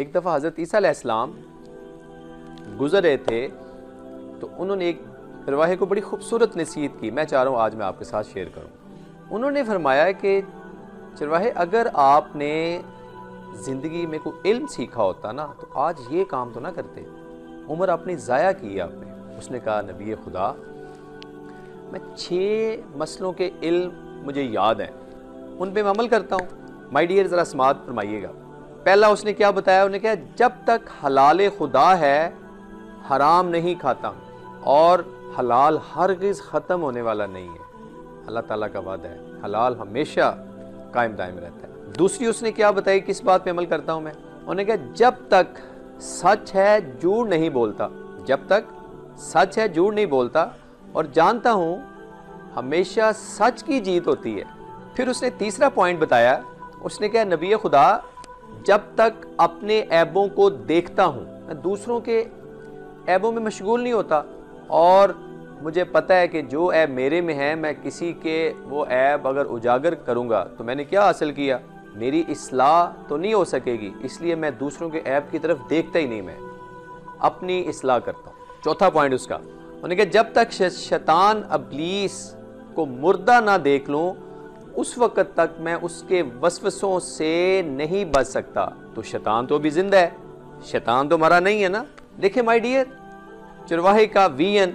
एक दफ़ा हज़रत ईसा अलैहिस्सलाम गुज़र रहे थे तो उन्होंने एक चरवाहे को बड़ी खूबसूरत नसीहत की। मैं चाह रहा हूँ आज मैं आपके साथ शेयर करूँ। उन्होंने फरमाया कि चरवाहे, अगर आपने ज़िंदगी में कोई इल्म सीखा होता ना तो आज ये काम तो ना करते, उम्र अपनी ज़ाया की आपने। उसने कहा, नबी खुदा, मैं 6 मसलों के इल्म मुझे याद हैं, उन पे मैं अमल करता हूँ। माय डियर, ज़रा समात फरमाइएगा। पहला उसने क्या बताया? उन्होंने कहा, जब तक हलाल खुदा है हराम नहीं खाता, और हलाल हरगिज़ ख़त्म होने वाला नहीं है। अल्लाह ताला का वादा है, हलाल हमेशा कायम दायम रहता है। दूसरी उसने क्या बताई, किस बात पे अमल करता हूँ मैं? उन्होंने कहा, जब तक सच है झूठ नहीं बोलता, जब तक सच है झूठ नहीं बोलता, और जानता हूँ हमेशा सच की जीत होती है। फिर उसने तीसरा पॉइंट बताया। उसने कहा, नबी खुदा, जब तक अपने ऐबों को देखता हूँ, मैं दूसरों के ऐबों में मशगूल नहीं होता, और मुझे पता है कि जो ऐब मेरे में है, मैं किसी के वो ऐब अगर उजागर करूँगा तो मैंने क्या हासिल किया? मेरी इस्लाह तो नहीं हो सकेगी, इसलिए मैं दूसरों के ऐब की तरफ देखता ही नहीं, मैं अपनी इस्लाह करता हूँ। चौथा पॉइंट उसका, उन्होंने कहा, जब तक शैतान अबलीस को मुर्दा ना देख लूँ उस वक़्त तक मैं उसके वसवसों से नहीं बच सकता। तो शैतान तो अभी जिंदा है, शैतान तो मरा नहीं है ना। देखिए माय डियर, चरवाहे का विजन।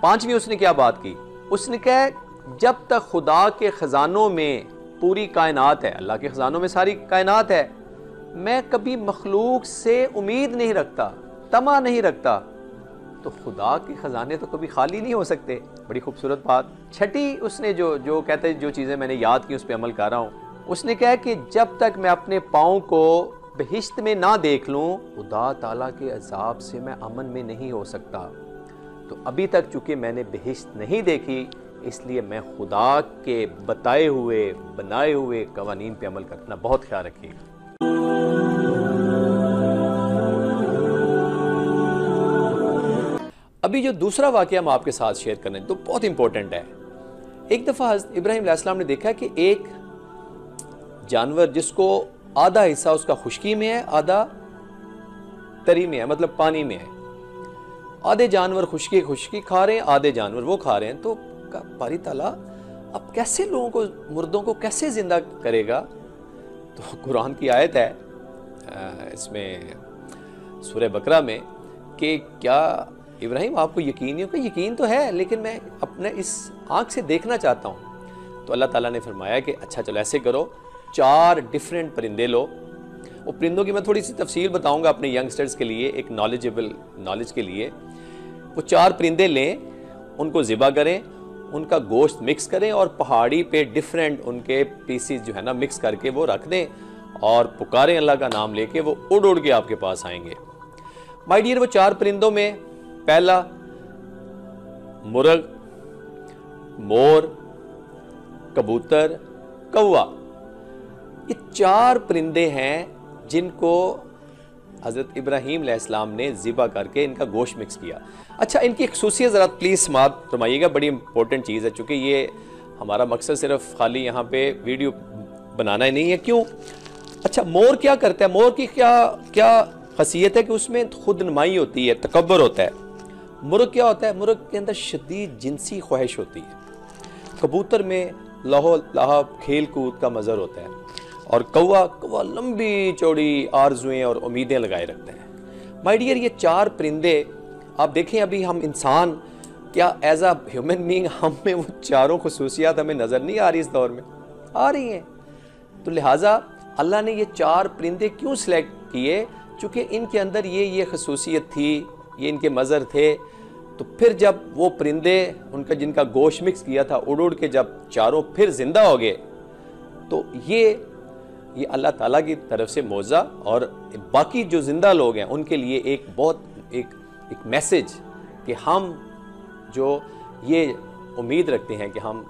पांचवी उसने क्या बात की? उसने कहा, जब तक खुदा के खजानों में पूरी कायनात है, अल्लाह के खजानों में सारी कायनात है, मैं कभी मखलूक से उम्मीद नहीं रखता, तमा नहीं रखता, तो खुदा के खजाने तो कभी खाली नहीं हो सकते। बड़ी खूबसूरत बात। छठी उसने जो कहते हैं, जो चीज़ें मैंने याद की उस पर अमल कर रहा हूँ। उसने कहा कि जब तक मैं अपने पाँव को बहिश्त में ना देख लूँ, खुदा ताला के अजाब से मैं अमन में नहीं हो सकता। तो अभी तक चूँकि मैंने बहिश्त नहीं देखी, इसलिए मैं खुदा के बताए हुए बनाए हुए कवानीन पे अमल करना बहुत ख्याल रखिएगा। अभी जो दूसरा वाक़या हम आपके साथ शेयर करने तो बहुत इंपॉर्टेंट है। एक दफ़ा हज़रत इब्राहीम अलैहिस्सलाम ने देखा कि एक जानवर जिसको आधा हिस्सा उसका खुश्की में है, आधा तरी में है, मतलब पानी में है। आधे जानवर खुश्की खा रहे हैं, आधे जानवर वो खा रहे हैं। तो बारी ताला अब कैसे लोगों को, मुर्दों को कैसे जिंदा करेगा? तो कुरान की आयत है इसमें सूरह बकरा में कि क्या इब्राहिम आपको यकीन नहीं होगा? यकीन तो है, लेकिन मैं अपने इस आँख से देखना चाहता हूँ। तो अल्लाह ताला ने फरमाया कि अच्छा चलो ऐसे करो, 4 डिफरेंट परिंदे लो। वो परिंदों की मैं थोड़ी सी तफसील बताऊँगा अपने यंगस्टर्स के लिए, एक नॉलेज के लिए। वो 4 परिंदे लें, उनको ज़िबा करें, उनका गोश्त मिक्स करें, और पहाड़ी पे डिफरेंट उनके पीसीज जो है ना मिक्स करके वो रख दें, और पुकारें अल्लाह का नाम लेके, वो उड़ उड़ के आपके पास आएंगे। माय डियर, वो 4 परिंदों में पहला मुर्ग, मोर, कबूतर, कौवा, ये 4 परिंदे हैं जिनको हज़रत इब्राहीम अलैहिस्सलाम ने ज़िबा करके इनका गोश्त मिक्स किया। अच्छा, इनकी खसूसियत ज़रा प्लीज़ समात फरमाइएगा, बड़ी इंपॉर्टेंट चीज़ है, चूँकि ये हमारा मकसद सिर्फ खाली यहाँ पे वीडियो बनाना ही नहीं है। क्यों? अच्छा, मोर क्या करता है? मोर की क्या खसीयत है कि उसमें खुद नुमाई होती है, तकब्बर होता है। मुर्ग क्या होता है? मुर्ग के अंदर शदीद जिनसी ख्वाहिश होती है। कबूतर में लाहो लाहब खेल कूद का मज़र होता है, और कौवा लंबी चौड़ी आरजुएं और उम्मीदें लगाए रखते हैं। माय डियर, ये 4 परिंदे आप देखें, अभी हम इंसान क्या एज आ ह्यूमन बीइंग हम में वो चारों खसूसियात हमें नज़र नहीं आ रही? इस दौर में आ रही हैं। तो लिहाजा अल्लाह ने ये 4 परिंदे क्यों सिलेक्ट किए? चूँकि इनके अंदर ये खसूसियत थी, ये इनके मज़र थे। तो फिर जब वो परिंदे उनका जिनका गोश्त मिक्स किया था उड़ उड़ के जब चारों फिर जिंदा हो गए, तो ये अल्लाह ताला की तरफ से मौज़ा, और बाकी जो जिंदा लोग हैं उनके लिए एक मैसेज कि हम जो ये उम्मीद रखते हैं कि हम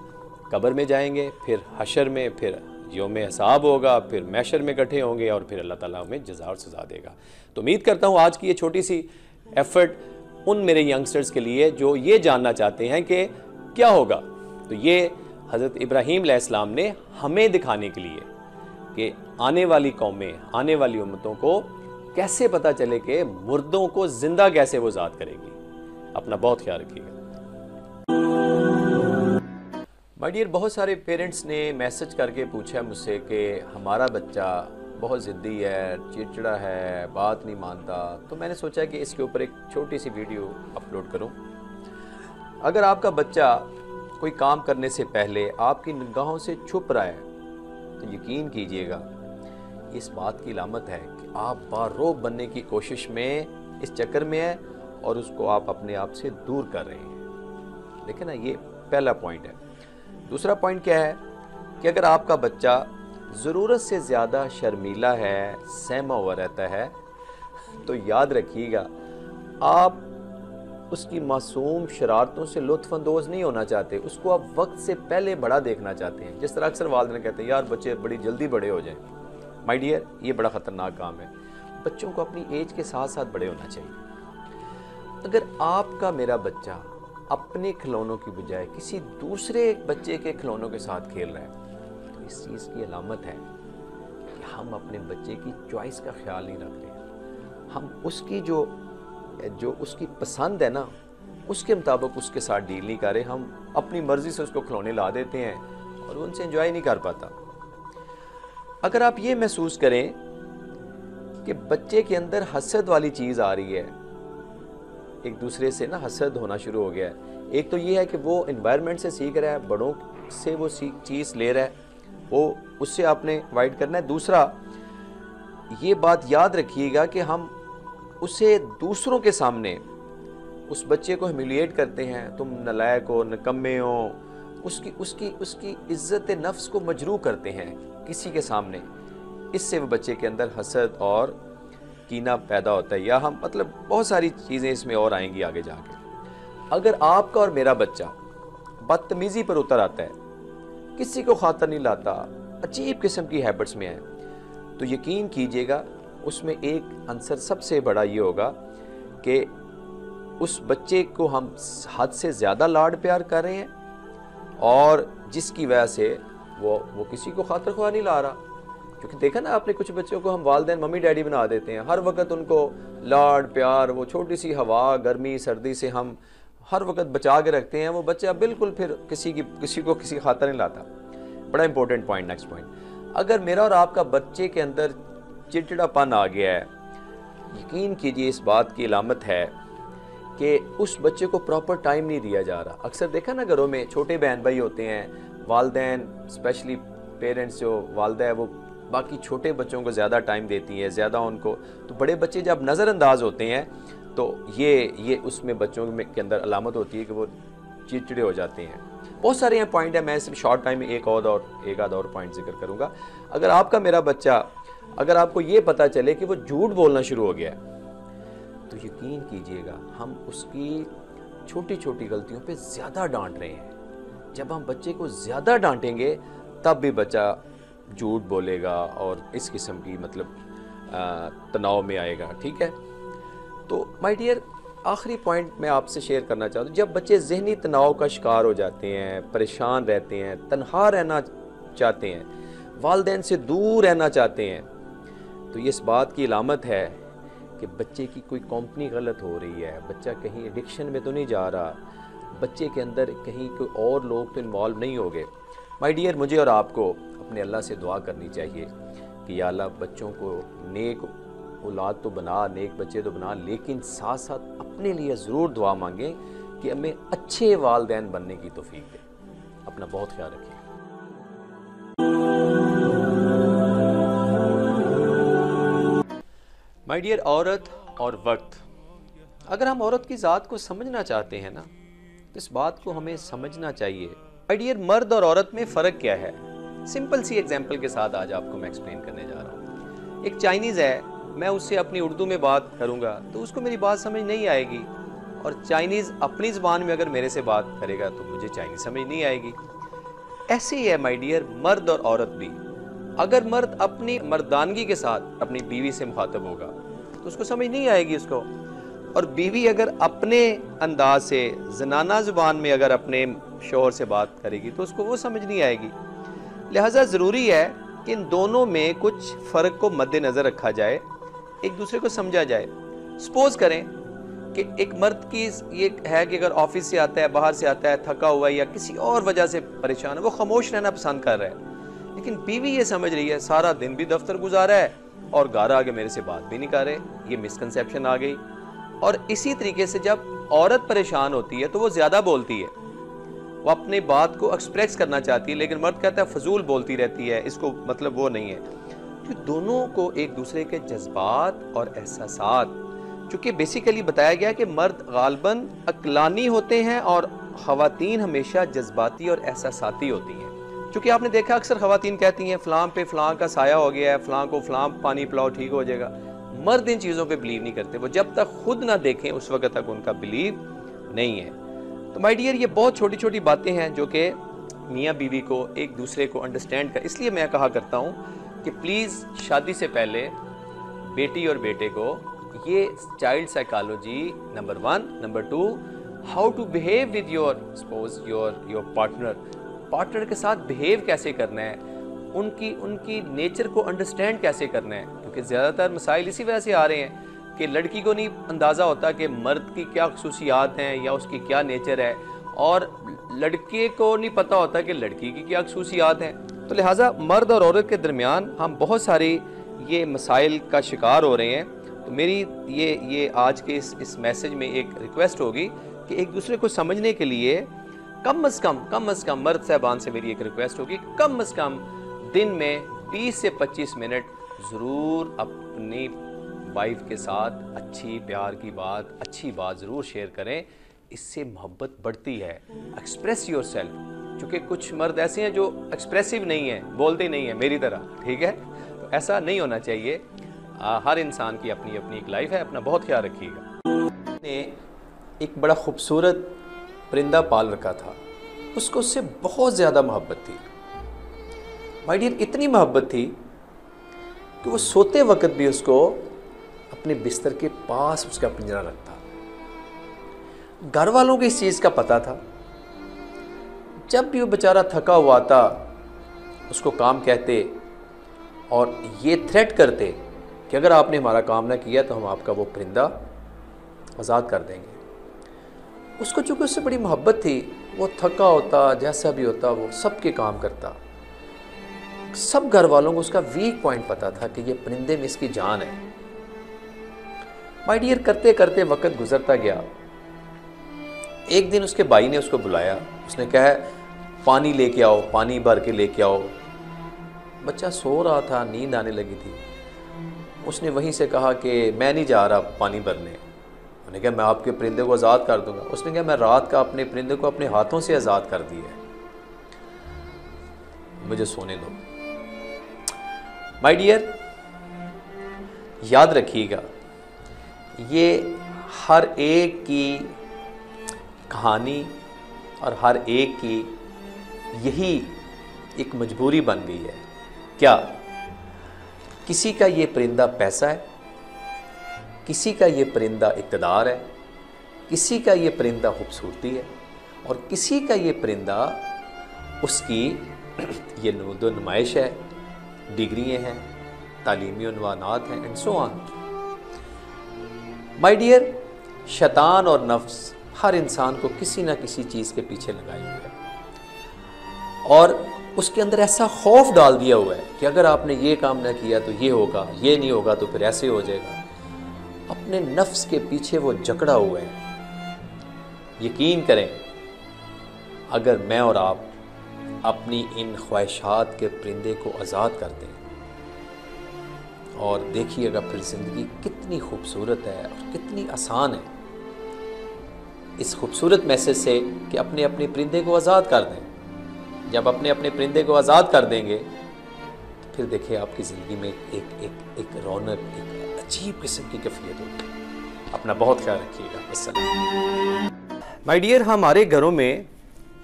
कब्र में जाएंगे, फिर हशर में, फिर यौम हिसाब होगा, फिर मैशर में इकट्ठे होंगे, और फिर अल्लाह ताला हमें जज़ा और सज़ा देगा। तो उम्मीद करता हूँ आज की ये छोटी सी एफर्ट उन मेरे यंगस्टर्स के लिए जो ये जानना चाहते हैं कि क्या होगा। तो ये हज़रत इब्राहीम अलैहिस्सलाम ने हमें दिखाने के लिए कि आने वाली कौमें, आने वाली उम्मतों को कैसे पता चले कि मुर्दों को जिंदा कैसे वो ज़ात करेगी। अपना बहुत ख्याल रखिएगा। माय डियर, बहुत सारे पेरेंट्स ने मैसेज करके पूछा मुझसे कि हमारा बच्चा बहुत ज़िद्दी है, चिड़चिड़ा है, बात नहीं मानता। तो मैंने सोचा कि इसके ऊपर एक छोटी सी वीडियो अपलोड करूं। अगर आपका बच्चा कोई काम करने से पहले आपकी निगाहों से छुप रहा है तो यकीन कीजिएगा इस बात की अलामत है कि आप बारोब बनने की कोशिश में इस चक्कर में है और उसको आप अपने आप से दूर कर रहे हैं। देखिए ना, ये पहला पॉइंट है। दूसरा पॉइंट क्या है कि अगर आपका बच्चा ज़रूरत से ज़्यादा शर्मीला है, सहमा हुआ रहता है, तो याद रखिएगा आप उसकी मासूम शरारतों से लुत्फ़अंदोज़ नहीं होना चाहते, उसको आप वक्त से पहले बड़ा देखना चाहते हैं। जिस तरह अक्सर वालिदैन कहते हैं यार बच्चे बड़ी जल्दी बड़े हो जाएं। माय डियर, ये बड़ा ख़तरनाक काम है। बच्चों को अपनी एज के साथ साथ बड़े होना चाहिए। अगर आपका मेरा बच्चा अपने खिलौनों की बजाय किसी दूसरे बच्चे के खिलौनों के साथ खेल रहा है तो इस चीज़ की अलामत है कि हम अपने बच्चे की चॉइस का ख्याल नहीं रख रहे। हम उसकी जो उसकी पसंद है ना, उसके मुताबिक उसके साथ डील नहीं कर रहे। हम अपनी मर्ज़ी से उसको खिलौने ला देते हैं और उनसे एंजॉय नहीं कर पाता। अगर आप ये महसूस करें कि बच्चे के अंदर हसद वाली चीज़ आ रही है, एक दूसरे से ना हसद होना शुरू हो गया है। एक तो ये है कि वो एनवायरनमेंट से सीख रहा है, बड़ों से वो चीज़ ले रहा है, वो उससे आपने अवॉइड करना है। दूसरा, ये बात याद रखिएगा कि हम उसे दूसरों के सामने उस बच्चे को ह्यूमिलिएट करते हैं, तुम नालायक हो, निकम्मे हो, उसकी इज्जत नफ्स को मजरूह करते हैं किसी के सामने। इससे वो बच्चे के अंदर हसद और कीना पैदा होता है, या हम मतलब बहुत सारी चीज़ें इसमें और आएंगी आगे जाके। अगर आपका और मेरा बच्चा बदतमीज़ी पर उतर आता है, किसी को खातर नहीं लाता, अजीब किस्म की हैबिट्स में है, तो यकीन कीजिएगा उसमें एक आंसर सबसे बड़ा ये होगा कि उस बच्चे को हम हद से ज़्यादा लाड प्यार कर रहे हैं और जिसकी वजह से वो किसी को खातर ख्वाह नहीं ला रहा। क्योंकि देखा ना आपने, कुछ बच्चों को हम वालिदैन मम्मी डैडी बना देते हैं, हर वक्त उनको लाड प्यार, वो छोटी सी हवा, गर्मी सर्दी से हम हर वक्त बचा के रखते हैं। वो बच्चा बिल्कुल फिर किसी को किसी खातर नहीं लाता। बड़ा इंपॉर्टेंट पॉइंट, नेक्स्ट पॉइंट। अगर मेरा और आपका बच्चे के अंदर चिड़चिड़ापन आ गया है, यकीन कीजिए इस बात की अलामत है कि उस बच्चे को प्रॉपर टाइम नहीं दिया जा रहा। अक्सर देखा ना, घरों में छोटे बहन भाई होते हैं, वालिदैन स्पेशली पेरेंट्स जो वालिदा है वो बाकी छोटे बच्चों को ज़्यादा टाइम देती हैं, ज़्यादा उनको, तो बड़े बच्चे जब नज़रअंदाज होते हैं तो ये उसमें बच्चों के अंदर अलामत होती है कि वो चिड़चिड़े हो जाते हैं। बहुत सारे यहाँ पॉइंट है, मैं सिर्फ शॉर्ट टाइम में एक आध और पॉइंट जिक्र करूँगा। अगर आपका मेरा बच्चा, अगर आपको ये पता चले कि वो झूठ बोलना शुरू हो गया है तो यकीन कीजिएगा हम उसकी छोटी छोटी गलतियों पे ज़्यादा डांट रहे हैं। जब हम बच्चे को ज़्यादा डांटेंगे तब भी बच्चा झूठ बोलेगा और इस किस्म की मतलब तनाव में आएगा। ठीक है, तो माय डियर, आखिरी पॉइंट मैं आपसे शेयर करना चाहता हूँ। जब बच्चे ज़हनी तनाव का शिकार हो जाते हैं, परेशान रहते हैं, तन्हा रहना चाहते हैं, वालिदैन से दूर रहना चाहते हैं, तो ये इस बात की अलामत है कि बच्चे की कोई कंपनी गलत हो रही है। बच्चा कहीं एडिक्शन में तो नहीं जा रहा, बच्चे के अंदर कहीं कोई और लोग तो इन्वॉल्व नहीं हो गए। माय डियर, मुझे और आपको अपने अल्लाह से दुआ करनी चाहिए कि या अल्लाह बच्चों को नेक औलाद तो बना, नेक बच्चे तो बना, लेकिन साथ साथ अपने लिए ज़रूर दुआ मांगें कि हमें अच्छे वालिदैन बनने की तौफीक दे। अपना बहुत ख्याल रखिए। माय डियर, औरत और वक्त, अगर हम औरत की ज़ात को समझना चाहते हैं ना तो इस बात को हमें समझना चाहिए। माय डियर, मर्द और औरत में फ़र्क क्या है? सिंपल सी एग्जांपल के साथ आज आपको मैं एक्सप्लेन करने जा रहा हूँ। एक चाइनीज़ है, मैं उससे अपनी उर्दू में बात करूँगा तो उसको मेरी बात समझ नहीं आएगी, और चाइनीज़ अपनी ज़बान में अगर मेरे से बात करेगा तो मुझे चाइनीज़ समझ नहीं आएगी। ऐसे ही है माय डियर, मर्द और औरत भी। अगर मर्द अपनी मर्दानगी के साथ अपनी बीवी से मुखातब होगा तो उसको समझ नहीं आएगी उसको, और बीवी अगर अपने अंदाज से जनाना ज़ुबान में अगर अपने शौहर से बात करेगी तो उसको वो समझ नहीं आएगी। लिहाजा ज़रूरी है कि इन दोनों में कुछ फ़र्क को मद्देनज़र रखा जाए एक दूसरे को समझा जाए। सपोज करें कि एक मर्द की ये है कि अगर ऑफिस से आता है, बाहर से आता है, थका हुआ है या किसी और वजह से परेशान है, वो खामोश रहना पसंद कर रहा है, लेकिन बीवी ये समझ रही है सारा दिन भी दफ्तर गुजारा है और घर आके मेरे से बात भी नहीं कर रहे, ये मिसकंसेप्शन आ गई। और इसी तरीके से जब औरत परेशान होती है तो वो ज़्यादा बोलती है, वो अपनी बात को एक्सप्रेस करना चाहती है, लेकिन मर्द कहता है फजूल बोलती रहती है, इसको मतलब वो नहीं है। तो दोनों को एक दूसरे के जज्बात और एहसासात, चूँकि बेसिकली बताया गया कि मर्द गालबन अक्लानी होते हैं और ख़वातीन हमेशा जज्बाती और एहसासाती होती हैं। चूँकि आपने देखा अक्सर ख़वातीन कहती हैं फ़लाँ पे फ़लाँ का साया हो गया है, फ़लाँ को फ़लाँ पानी पिलाओ ठीक हो जाएगा। मर्द इन चीज़ों पे बिलीव नहीं करते, वो जब तक खुद ना देखें उस वक्त तक उनका बिलीव नहीं है। तो माय डियर, ये बहुत छोटी छोटी बातें हैं जो कि मियाँ बीवी को एक दूसरे को अंडरस्टैंड कर, इसलिए मैं कहा करता हूँ कि प्लीज़ शादी से पहले बेटी और बेटे को ये child psychology number 1, number 2 how to behave with your spouse your partner के साथ बिहेव कैसे करना है, उनकी नेचर को अंडरस्टैंड कैसे करना है। क्योंकि ज़्यादातर मसाइल इसी वजह से आ रहे हैं कि लड़की को नहीं अंदाज़ा होता कि मर्द की क्या खसूसियात हैं या उसकी क्या नेचर है, और लड़के को नहीं पता होता कि लड़की की क्या खसूसियात हैं। तो लिहाजा मर्द और औरत के दरमियान हम बहुत सारी ये मसाइल का शिकार हो रहे हैं। तो मेरी ये आज के इस मैसेज में एक रिक्वेस्ट होगी कि एक दूसरे को समझने के लिए कम अज़ कम मर्द साहबान से मेरी एक रिक्वेस्ट होगी, कम अज़ कम दिन में 20 से 25 मिनट ज़रूर अपनी वाइफ के साथ अच्छी प्यार की बात, अच्छी बात ज़रूर शेयर करें। इससे मोहब्बत बढ़ती है। एक्सप्रेस योर सेल्फ, क्योंकि कुछ मर्द ऐसे हैं जो एक्सप्रेसिव नहीं है, बोलते नहीं है मेरी तरह, ठीक है? तो ऐसा नहीं होना चाहिए। हर इंसान की अपनी अपनी एक लाइफ है, अपना बहुत ख्याल रखिएगा। ने एक बड़ा खूबसूरत परिंदा पाल रखा था, उसको उससे बहुत ज़्यादा मोहब्बत थी माय डियर, इतनी मोहब्बत थी कि वो सोते वक्त भी उसको अपने बिस्तर के पास उसका पिंजरा रखता। घर वालों को इस चीज़ का पता था। जब भी वो बेचारा थका हुआ आता, उसको काम कहते और ये थ्रेट करते कि अगर आपने हमारा काम ना किया तो हम आपका वो परिंदा आज़ाद कर देंगे। उसको चूँकि उससे बड़ी मोहब्बत थी, वो थका होता, जैसा भी होता, वो सबके काम करता। सब घर वालों को उसका वीक पॉइंट पता था कि ये परिंदे में इसकी जान है। माय डियर, करते करते वक्त गुजरता गया। एक दिन उसके भाई ने उसको बुलाया, उसने कहा पानी लेके आओ, पानी भर के लेके आओ। बच्चा सो रहा था, नींद आने लगी थी। उसने वहीं से कहा कि मैं नहीं जा रहा पानी भरने। उन्होंने कहा मैं आपके परिंदे को आज़ाद कर दूंगा। उसने कहा मैं रात का अपने परिंदे को अपने हाथों से आज़ाद कर दिया है, मुझे सोने दो। माय डियर, याद रखिएगा, ये हर एक की कहानी और हर एक की यही एक मजबूरी बन गई है। क्या किसी का ये परिंदा पैसा है, किसी का ये परिंदा इक़्तिदार है, किसी का ये परिंदा खूबसूरती है, और किसी का ये परिंदा उसकी ये दो नुमाइश है, डिग्रियाँ हैं, तालीमी उन्वानात हैं, and so on. My dear, शैतान और नफ्स हर इंसान को किसी ना किसी चीज़ के पीछे लगाए हुए है और उसके अंदर ऐसा खौफ डाल दिया हुआ है कि अगर आपने ये काम ना किया तो ये होगा, ये नहीं होगा तो फिर ऐसे हो जाएगा। अपने नफ्स के पीछे वो जकड़ा हुआ है। यकीन करें, अगर मैं और आप अपनी इन ख्वाहिशात के परिंदे को आज़ाद कर दें, और देखिएगा फिर ज़िंदगी कितनी खूबसूरत है और कितनी आसान है। इस खूबसूरत मैसेज से कि अपने अपने परिंदे को आज़ाद कर दें। जब अपने अपने परिंदे को आज़ाद कर देंगे तो फिर देखिए आपकी ज़िंदगी में एक रौनक, एक अजीब किस्म की कैफियत होगी। अपना बहुत ख्याल रखिएगा। अस्सलाम। माय डियर, हमारे घरों में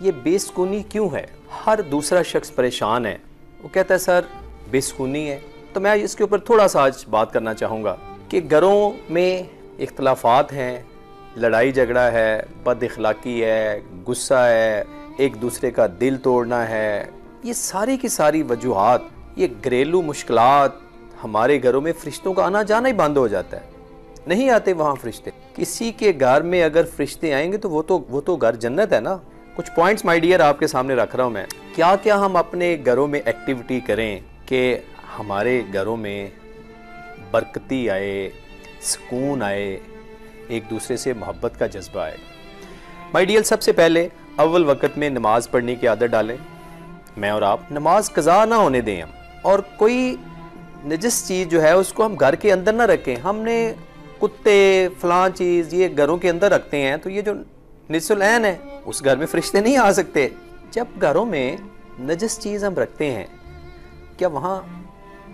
ये बेसुकूनी क्यों है? हर दूसरा शख्स परेशान है, वो कहता है सर बेसुकूनी है। तो मैं इसके ऊपर थोड़ा सा आज बात करना चाहूँगा कि घरों में इख्तलाफात हैं, लड़ाई झगड़ा है, बद अखलाकी है, गुस्सा है, एक दूसरे का दिल तोड़ना है। ये सारी की सारी वजूहात, ये घरेलू मुश्किलात हमारे घरों में फरिश्तों का आना जाना ही बंद हो जाता है, नहीं आते वहाँ फरिश्ते। किसी के घर में अगर फरिश्ते आएंगे तो वो तो घर जन्नत है ना। कुछ पॉइंट्स माय डियर आपके सामने रख रहा हूँ मैं, क्या क्या हम अपने घरों में एक्टिविटी करें कि हमारे घरों में बरकती आए, सुकून आए, एक दूसरे से मोहब्बत का जज्बा आए। माय डियर, सबसे पहले अव्वल वक्त में नमाज पढ़ने की आदत डालें। मैं और आप नमाज कज़ा ना होने दें हम, और कोई नजस चीज़ जो है उसको हम घर के अंदर ना रखें। हमने कुत्ते फलां चीज़ ये घरों के अंदर रखते हैं, तो ये जो निसुल ऐन है उस घर में फरिश्ते नहीं आ सकते। जब घरों में नजस चीज़ हम रखते हैं, क्या वहाँ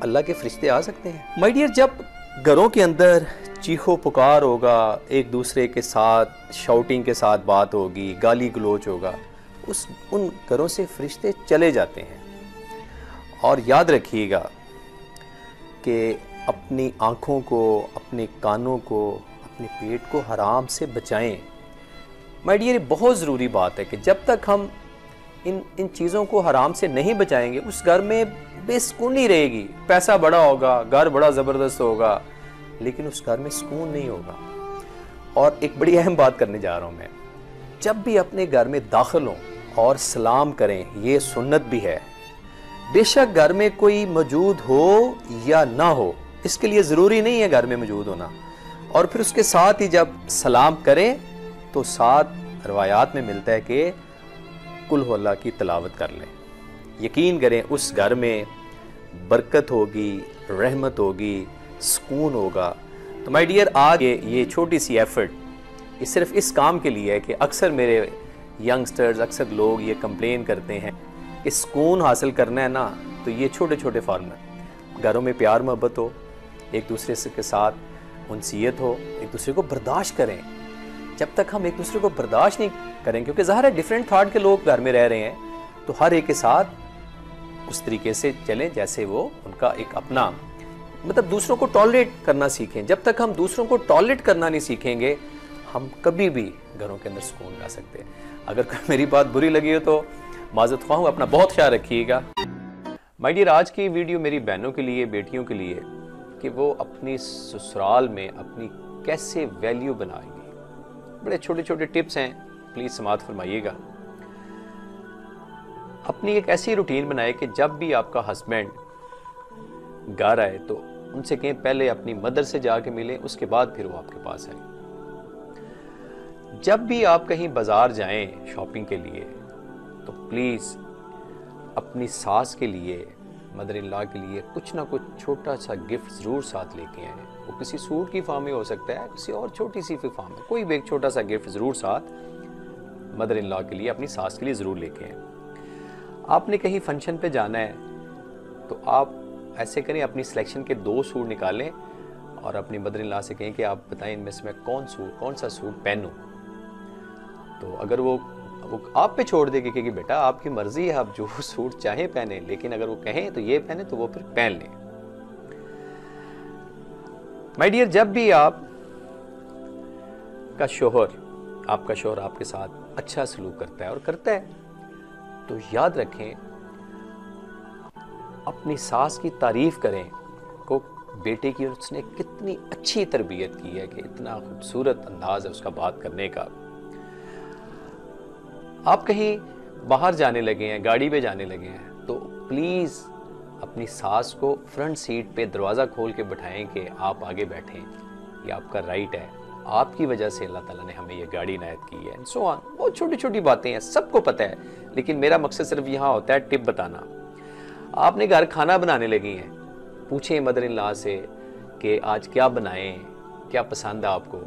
अल्लाह के फरिश्ते आ सकते हैं? माय डियर, जब घरों के अंदर चीखो पुकार होगा, एक दूसरे के साथ शाउटिंग के साथ बात होगी, गाली गलोच होगा, उन घरों से फरिश्ते चले जाते हैं। और याद रखिएगा कि अपनी आँखों को, अपने कानों को, अपने पेट को हराम से बचाएं। माय डियर, ये बहुत ज़रूरी बात है कि जब तक हम इन चीज़ों को हराम से नहीं बचाएंगे, उस घर में बेसुकूनी रहेगी। पैसा बड़ा होगा, घर बड़ा ज़बरदस्त होगा, लेकिन उस घर में सुकून नहीं होगा। और एक बड़ी अहम बात करने जा रहा हूँ मैं, जब भी अपने घर में दाखिल हों और सलाम करें, ये सुन्नत भी है। बेशक घर में कोई मौजूद हो या ना हो, इसके लिए ज़रूरी नहीं है घर में मौजूद होना। और फिर उसके साथ ही जब सलाम करें तो साथ रवायात में मिलता है कि कुल हु अल्लाह की तिलावत कर लें। यकीन करें उस घर में बरकत होगी, रहमत होगी, सुकून होगा। तो माय डियर, आज ये छोटी सी एफर्ट ये सिर्फ इस काम के लिए है कि अक्सर मेरे यंगस्टर्स, अक्सर लोग ये कंप्लेन करते हैं कि सुकून हासिल करना है ना, तो ये छोटे छोटे फार्मूले, घरों में प्यार मोहब्बत हो, एक दूसरे से के साथ उनसीयत हो, एक दूसरे को बर्दाश्त करें। जब तक हम एक दूसरे को बर्दाश्त नहीं करें, क्योंकि ज़ाहिर है डिफरेंट थॉट के लोग घर में रह रहे हैं, तो हर एक के साथ उस तरीके से चलें जैसे वो उनका एक अपना, मतलब दूसरों को टॉलरेट करना सीखें। जब तक हम दूसरों को टॉलरेट करना नहीं सीखेंगे, हम कभी भी घरों के अंदर सुकून ला सकते हैं। अगर मेरी बात बुरी लगी हो तो माज़रत ख्वाह हूं, अपना बहुत ख्याल रखिएगा। माय डियर, आज की वीडियो मेरी बहनों के लिए, बेटियों के लिए, कि वो अपनी ससुराल में अपनी कैसे वैल्यू बनाएंगी। बड़े छोटे छोटे टिप्स हैं, प्लीज़ समाअत फरमाइएगा। अपनी एक ऐसी रूटीन बनाए कि जब भी आपका हस्बैंड घर आए तो उनसे कहें पहले अपनी मदर से जाके मिलें, उसके बाद फिर वो आपके पास आए। जब भी आप कहीं बाजार जाएं शॉपिंग के लिए, तो प्लीज़ अपनी सास के लिए, मदर इन लॉ के लिए कुछ ना कुछ छोटा सा गिफ्ट ज़रूर साथ लेके आएँ। वो किसी सूट की फॉर्म में हो सकता है, किसी और छोटी सी फॉर्म में, कोई भी एक छोटा सा गिफ्ट ज़रूर साथ मदर इन लॉ के लिए, अपनी सास के लिए ज़रूर लेके आएँ। आपने कहीं फंक्शन पे जाना है तो आप ऐसे करें, अपनी सिलेक्शन के 2 सूट निकालें और अपनी मदर इन लॉ से कहें कि आप बताएं इनमें से मैं कौन सा सूट पहनूं। तो अगर वो आप पे छोड़ देगी कि बेटा आपकी मर्जी है, आप जो सूट चाहे पहने, लेकिन अगर वो कहें तो ये पहने तो वो फिर पहन लें। माय डियर, जब भी आपका शोहर आपके साथ अच्छा सलूक करता है, और करता है, तो याद रखें अपनी सास की तारीफ करें को बेटे की, उसने कितनी अच्छी तरबियत की है, कि इतना खूबसूरत अंदाज है उसका बात करने का। आप कहीं बाहर जाने लगे हैं, गाड़ी पे जाने लगे हैं, तो प्लीज़ अपनी सास को फ्रंट सीट पे दरवाज़ा खोल के बिठाएं कि आप आगे बैठें, ये आपका राइट है, आपकी वजह से अल्लाह ताला ने हमें ये गाड़ी इनायत की है, सो ऑन। बहुत छोटी छोटी बातें हैं, सबको पता है, लेकिन मेरा मकसद सिर्फ यहाँ होता है टिप बताना। आपने घर खाना बनाने लगी हैं, पूछें मदर इन लॉ से कि आज क्या बनाएं, क्या पसंद है आपको,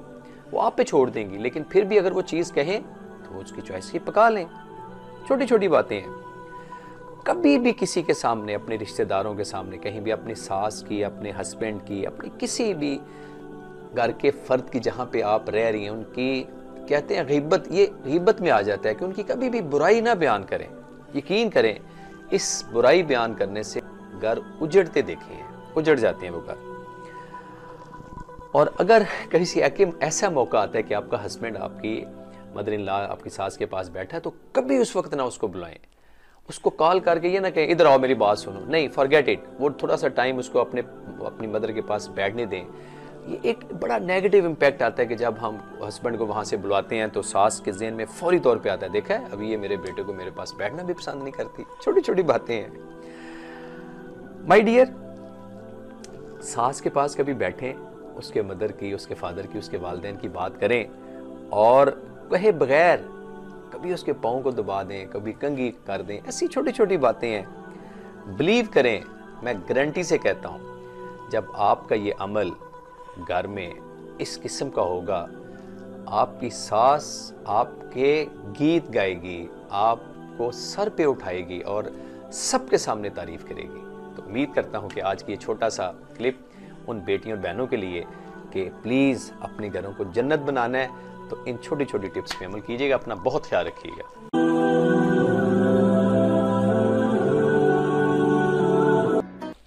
वो आप पे छोड़ देंगी, लेकिन फिर भी अगर वो चीज़ कहें तो उसकी चॉइस की पका लें। छोटी छोटी बातें हैं। कभी भी किसी के सामने, अपने रिश्तेदारों के सामने, कहीं भी अपनी सास की, अपने हस्बैंड की, अपनी किसी भी घर के फ़र्द की जहाँ पे आप रह रही हैं, उनकी कहते हैं गीबत, ये गीबत में आ जाता है कि उनकी कभी भी बुराई ना बयान करें। यकीन करें, इस बुराई बयान करने से घर उजड़ते देखे हैं, उजड़ जाते हैं वो घर। और अगर कहीं ऐसा मौका आता है कि आपका हस्बैंड आपकी मदर इन लॉ, आपकी सास के पास बैठा है, तो कभी उस वक्त ना उसको बुलाएं, उसको कॉल करके ये ना कहें इधर आओ मेरी बात सुनो, नहीं, फॉरगेट इट। वो थोड़ा सा टाइम उसको अपनी मदर के पास बैठने दें। ये एक बड़ा नेगेटिव इम्पैक्ट आता है कि जब हम हस्बैंड को वहाँ से बुलाते हैं तो सास के ज़हन में फौरी तौर पे आता है, देखा है अभी ये मेरे बेटे को मेरे पास बैठना भी पसंद नहीं करती। छोटी छोटी बातें हैं। माय डियर, सास के पास कभी बैठें, उसके मदर की, उसके फादर की, उसके वालिदैन की बात करें और कहे बगैर कभी उसके पाँव को दबा दें, कभी कंघी कर दें। ऐसी छोटी छोटी बातें हैं। बिलीव करें, मैं गारंटी से कहता हूँ, जब आपका ये अमल घर में इस किस्म का होगा, आपकी सास आपके गीत गाएगी, आपको सर पे उठाएगी और सबके सामने तारीफ करेगी। तो उम्मीद करता हूँ कि आज की ये छोटा सा क्लिप उन बेटियों और बहनों के लिए कि प्लीज़ अपने घरों को जन्नत बनाना है, तो इन छोटी छोटी टिप्स पे अमल कीजिएगा। अपना बहुत ख्याल रखिएगा।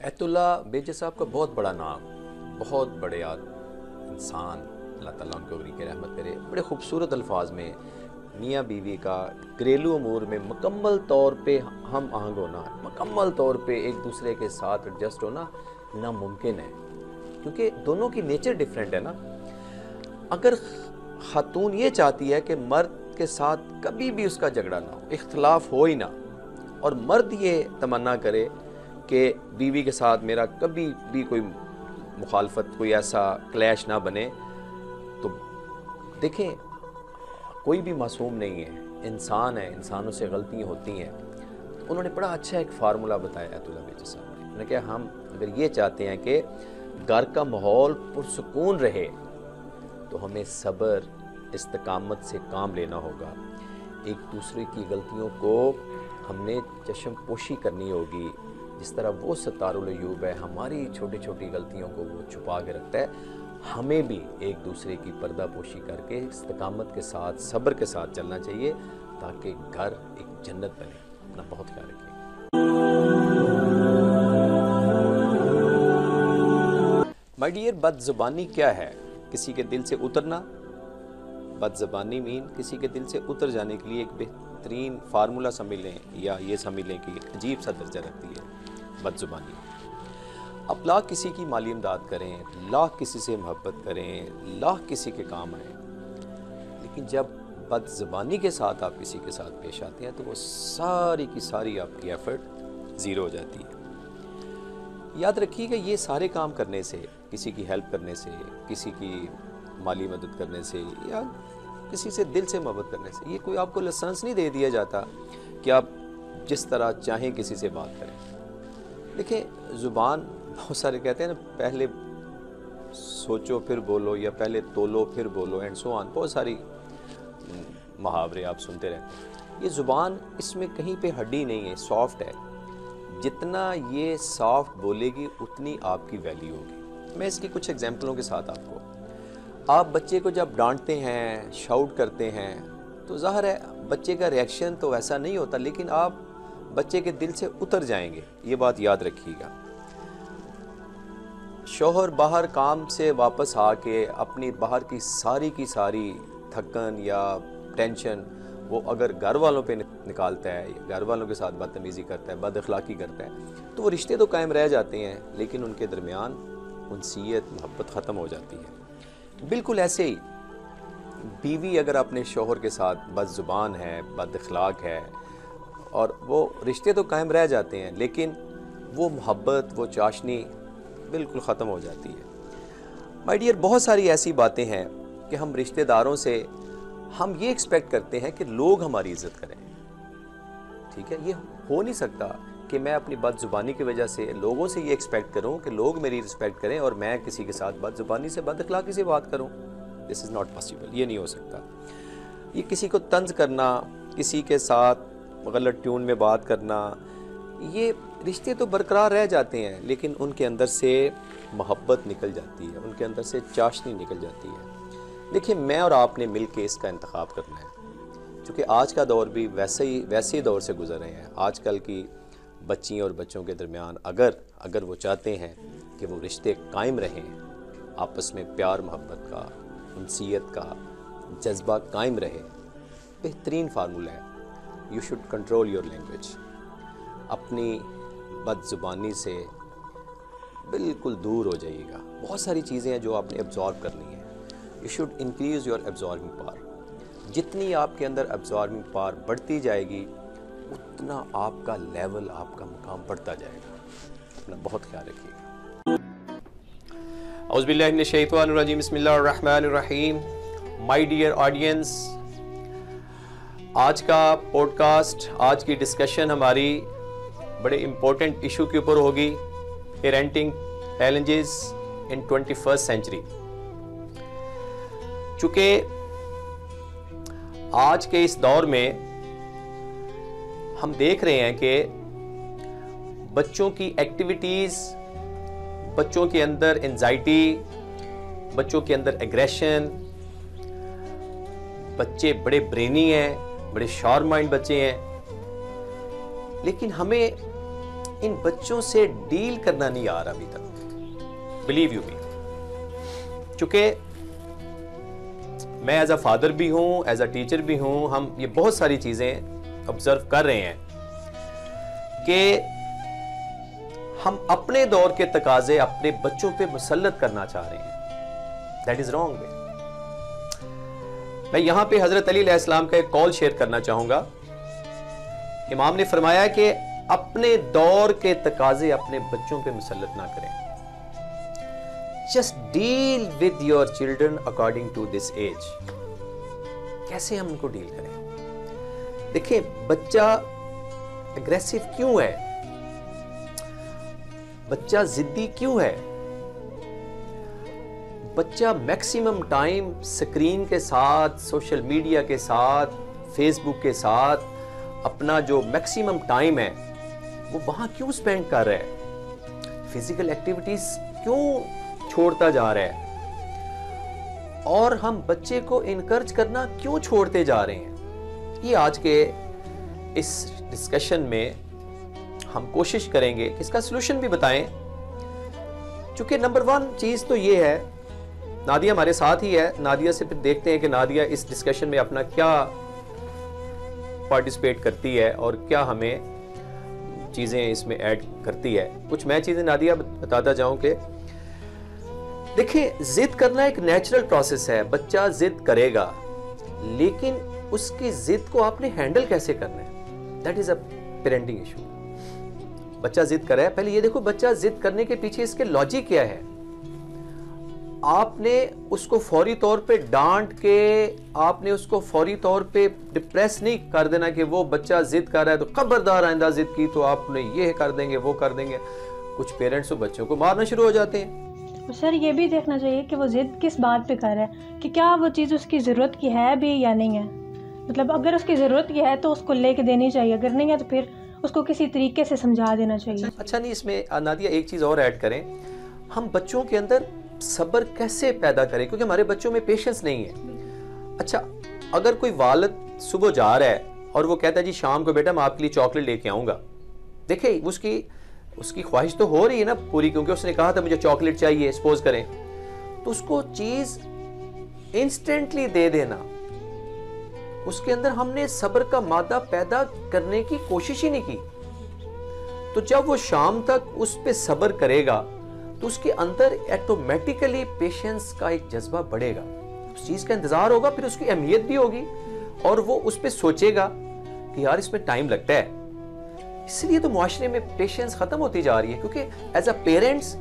अतुल्ला बेजे साहब का बहुत बड़ा नाम, बहुत बड़े इंसान, अल्लाह ताला उनको बरी के रहमत करे। बड़े खूबसूरत अल्फाज में मियाँ बीवी का घरेलू अमूर में मुकम्मल तौर पे हम आहंग होना, मुकम्मल तौर पे एक दूसरे के साथ एडजस्ट होना नामुमकिन है, क्योंकि दोनों की नेचर डिफरेंट है ना। अगर खातून ये चाहती है कि मर्द के साथ कभी भी उसका झगड़ा ना हो, इख्तलाफ हो ही ना, और मर्द ये तमन्ना करे कि बीवी के साथ मेरा कभी भी कोई मुखालफत, कोई ऐसा क्लैश ना बने, तो देखें कोई भी मासूम नहीं है, इंसान है, इंसानों से गलतियाँ होती हैं। तो उन्होंने बड़ा अच्छा एक फार्मूला बताया अतुल्ला बेजे साहब ने। उन्होंने कहा हम अगर ये चाहते हैं कि घर का माहौल पुरसुकून रहे तो हमें सब्र, इस्तिकामत से काम लेना होगा। एक दूसरे की गलतियों को हमने चश्म पोशी करनी होगी। जिस तरह वो सत्तारुल अय्यूब है, हमारी छोटी छोटी गलतियों को वो छुपा के रखता है, हमें भी एक दूसरे की पर्दा पोशी करके इस्तिकामत के साथ, सब्र के साथ चलना चाहिए, ताकि घर एक जन्नत बने। अपना बहुत ख्याल रखिए। माय डियर, बदज़ुबानी क्या है? किसी के दिल से उतरना। बदज़ुबानी मीन किसी के दिल से उतर जाने के लिए एक बेहतरीन फार्मूला समझ लें, या ये समझ लें कि अजीब सा दर्जा रखती है बदज़ुबानी। आप लाख किसी की माली इमदाद करें, लाख किसी से मोहब्बत करें, लाख किसी के काम आए, लेकिन जब बदज़ुबानी के साथ आप किसी के साथ पेश आते हैं तो वो सारी की सारी आपकी एफर्ट ज़ीरो हो जाती है। याद रखिएगा, ये सारे काम करने से, किसी की हेल्प करने से, किसी की माली मदद करने से, या किसी से दिल से मोहब्बत करने से, ये कोई आपको लाइसेंस नहीं दे दिया जाता कि आप जिस तरह चाहें किसी से बात करें। देखिए, ज़ुबान, बहुत सारे कहते हैं ना, पहले सोचो फिर बोलो, या पहले तोलो फिर बोलो, एंड सो ऑन। बहुत सारी मुहावरे आप सुनते रहते हैं। ये ज़ुबान, इसमें कहीं पे हड्डी नहीं है, सॉफ्ट है। जितना ये सॉफ्ट बोलेगी उतनी आपकी वैल्यू होगी। मैं इसकी कुछ एग्जांपलों के साथ आप बच्चे को जब डांटते हैं, शाउट करते हैं, तो ज़ाहिर है बच्चे का रिएक्शन तो वैसा नहीं होता, लेकिन आप बच्चे के दिल से उतर जाएंगे। ये बात याद रखिएगा। शौहर बाहर काम से वापस आके अपनी बाहर की सारी थकन या टेंशन वो अगर घर वालों पे निकालता है, घर वालों के साथ बदतमीज़ी करता है, बद अखलाकी करता है, तो वो रिश्ते तो कायम रह जाते हैं, लेकिन उनके दरमियान उनसीयत, मोहब्बत ख़त्म हो जाती है। बिल्कुल ऐसे ही बीवी अगर अपने शौहर के साथ बदज़ुबान है, बद अखलाक है, और वो रिश्ते तो कायम रह जाते हैं, लेकिन वो मोहब्बत, वो चाशनी बिल्कुल ख़त्म हो जाती है। माय डियर, बहुत सारी ऐसी बातें हैं कि हम रिश्तेदारों से हम ये एक्सपेक्ट करते हैं कि लोग हमारी इज़्ज़त करें। ठीक है, ये हो नहीं सकता कि मैं अपनी बदज़ुबानी की वजह से लोगों से ये एक्सपेक्ट करूं कि लोग मेरी रिस्पेक्ट करें और मैं किसी के साथ बदज़ुबानी से, बद अखलाकी से बात करूं। दिस इज़ नॉट पॉसिबल, ये नहीं हो सकता। ये किसी को तंज करना, किसी के साथ गलत ट्यून में बात करना, ये रिश्ते तो बरकरार रह जाते हैं, लेकिन उनके अंदर से मोहब्बत निकल जाती है, उनके अंदर से चाशनी निकल जाती है। देखिए, मैं और आपने मिल के इसका इंतखाब करना है, क्योंकि आज का दौर भी वैसे ही दौर से गुजर रहे हैं। आजकल की बच्ची और बच्चों के दरमियान अगर वो चाहते हैं कि वो रिश्ते कायम रहें, आपस में प्यार मोहब्बत का, उनसीयत का जज्बा कायम रहे, बेहतरीन फार्मूला है, you should control your language. अपनी बदजुबानी से बिल्कुल दूर हो जाइएगा। बहुत सारी चीज़ें हैं जो आपने एब्जॉर्ब करनी है। You should increase your absorbing power. जितनी आपके अंदर एब्जॉर्बिंग पावर बढ़ती जाएगी उतना आपका लेवल, आपका मुकाम बढ़ता जाएगा। अपना बहुत ख्याल रखिएगा। औज़ुबिल्लाहि मिनश्शैतानिर्रजीम, बिस्मिल्लाहिर्रहमानिर्रहीम। माय डियर ऑडियंस, आज का पॉडकास्ट, आज की डिस्कशन हमारी बड़े इम्पोर्टेंट इशू के ऊपर होगी, parenting challenges in 21st century. चूँकि आज के इस दौर में हम देख रहे हैं कि बच्चों की एक्टिविटीज़, बच्चों के अंदर एंजाइटी, बच्चों के अंदर एग्रेशन, बच्चे बड़े ब्रेनी हैं, बड़े शार्प माइंड बच्चे हैं, लेकिन हमें इन बच्चों से डील करना नहीं आ रहा अभी तक। बिलीव यू मी, चूंकि मैं एज अ फादर भी हूं, एज अ टीचर भी हूं, हम ये बहुत सारी चीजें ऑब्जर्व कर रहे हैं कि हम अपने दौर के तकाजे अपने बच्चों पे मुसल्लत करना चाह रहे हैं। That is wrong way. मैं यहां पे हजरत अली अलैहिस्सलाम का एक कॉल शेयर करना चाहूंगा। इमाम ने फरमाया कि अपने दौर के तकाजे अपने बच्चों पे मुसल्लत ना करें। Just deal with your children according to this age. कैसे हम उनको डील करें? देखिए, बच्चा एग्रेसिव क्यों है, बच्चा जिद्दी क्यों है, बच्चा मैक्सिमम टाइम स्क्रीन के साथ, सोशल मीडिया के साथ, फेसबुक के साथ अपना जो मैक्सिमम टाइम है वो वहाँ क्यों स्पेंड कर रहा है, फिजिकल एक्टिविटीज क्यों छोड़ता जा रहा है, और हम बच्चे को इनकरेज करना क्यों छोड़ते जा रहे हैं। ये आज के इस डिस्कशन में हम कोशिश करेंगे कि इसका सलूशन भी बताएं। चूंकि नंबर 1 चीज तो ये है, नादिया हमारे साथ ही है, नादिया से फिर देखते हैं कि नादिया इस डिस्कशन में अपना क्या पार्टिसिपेट करती है और क्या हमें चीजें इसमें ऐड करती है। कुछ मैं चीजें नादिया बताता जाऊं कि देखिए, जिद करना एक नेचुरल प्रोसेस है। बच्चा जिद करेगा, लेकिन उसकी जिद को आपने हैंडल कैसे करना है, that is a parenting issue. बच्चा जिद कर रहा है, पहले ये देखो बच्चा जिद करने के पीछे इसके लॉजिक क्या है। आपने उसको फौरी तौर पे डांट के, आपने उसको फौरी तौर पे डिप्रेस नहीं कर देना कि वो बच्चा जिद कर रहा है तो खबरदार आइंदा जिद की तो आपने ये कर देंगे, वो कर देंगे। कुछ पेरेंट्स तो बच्चों को मारना शुरू हो जाते हैं। सर, ये भी देखना चाहिए कि वो जिद किस बात पे कर रहा है, कि क्या वो चीज़ उसकी ज़रूरत की है भी या नहीं है। मतलब अगर उसकी ज़रूरत की है तो उसको लेके देनी चाहिए, अगर नहीं है तो फिर उसको किसी तरीके से समझा देना चाहिए। अच्छा, नहीं, इसमें नादिया एक चीज़ और ऐड करें, हम बच्चों के अंदर सब्र कैसे पैदा करें, क्योंकि हमारे बच्चों में पेशेंस नहीं है। अच्छा, अगर कोई वालिद सुबह जा रहा है और वो कहता है जी शाम को बेटा मैं आपके लिए चॉकलेट लेके आऊंगा, देखिए उसकी ख्वाहिश तो हो रही है ना पूरी, क्योंकि उसने कहा था मुझे चॉकलेट चाहिए, सपोज करें, तो उसको चीज इंस्टेंटली दे देना, उसके अंदर हमने सब्र का मादा पैदा करने की कोशिश ही नहीं की। तो जब वो शाम तक उस पे सब्र करेगा तो उसके अंदर ऑटोमेटिकली पेशेंस का एक जज्बा बढ़ेगा, उस चीज का इंतजार होगा, फिर उसकी अहमियत भी होगी और वो उस पे सोचेगा कि यार इसमें टाइम लगता है। इसलिए तो मुआशरे में पेशेंस खत्म होती जा रही है, क्योंकि एज अ पेरेंट्स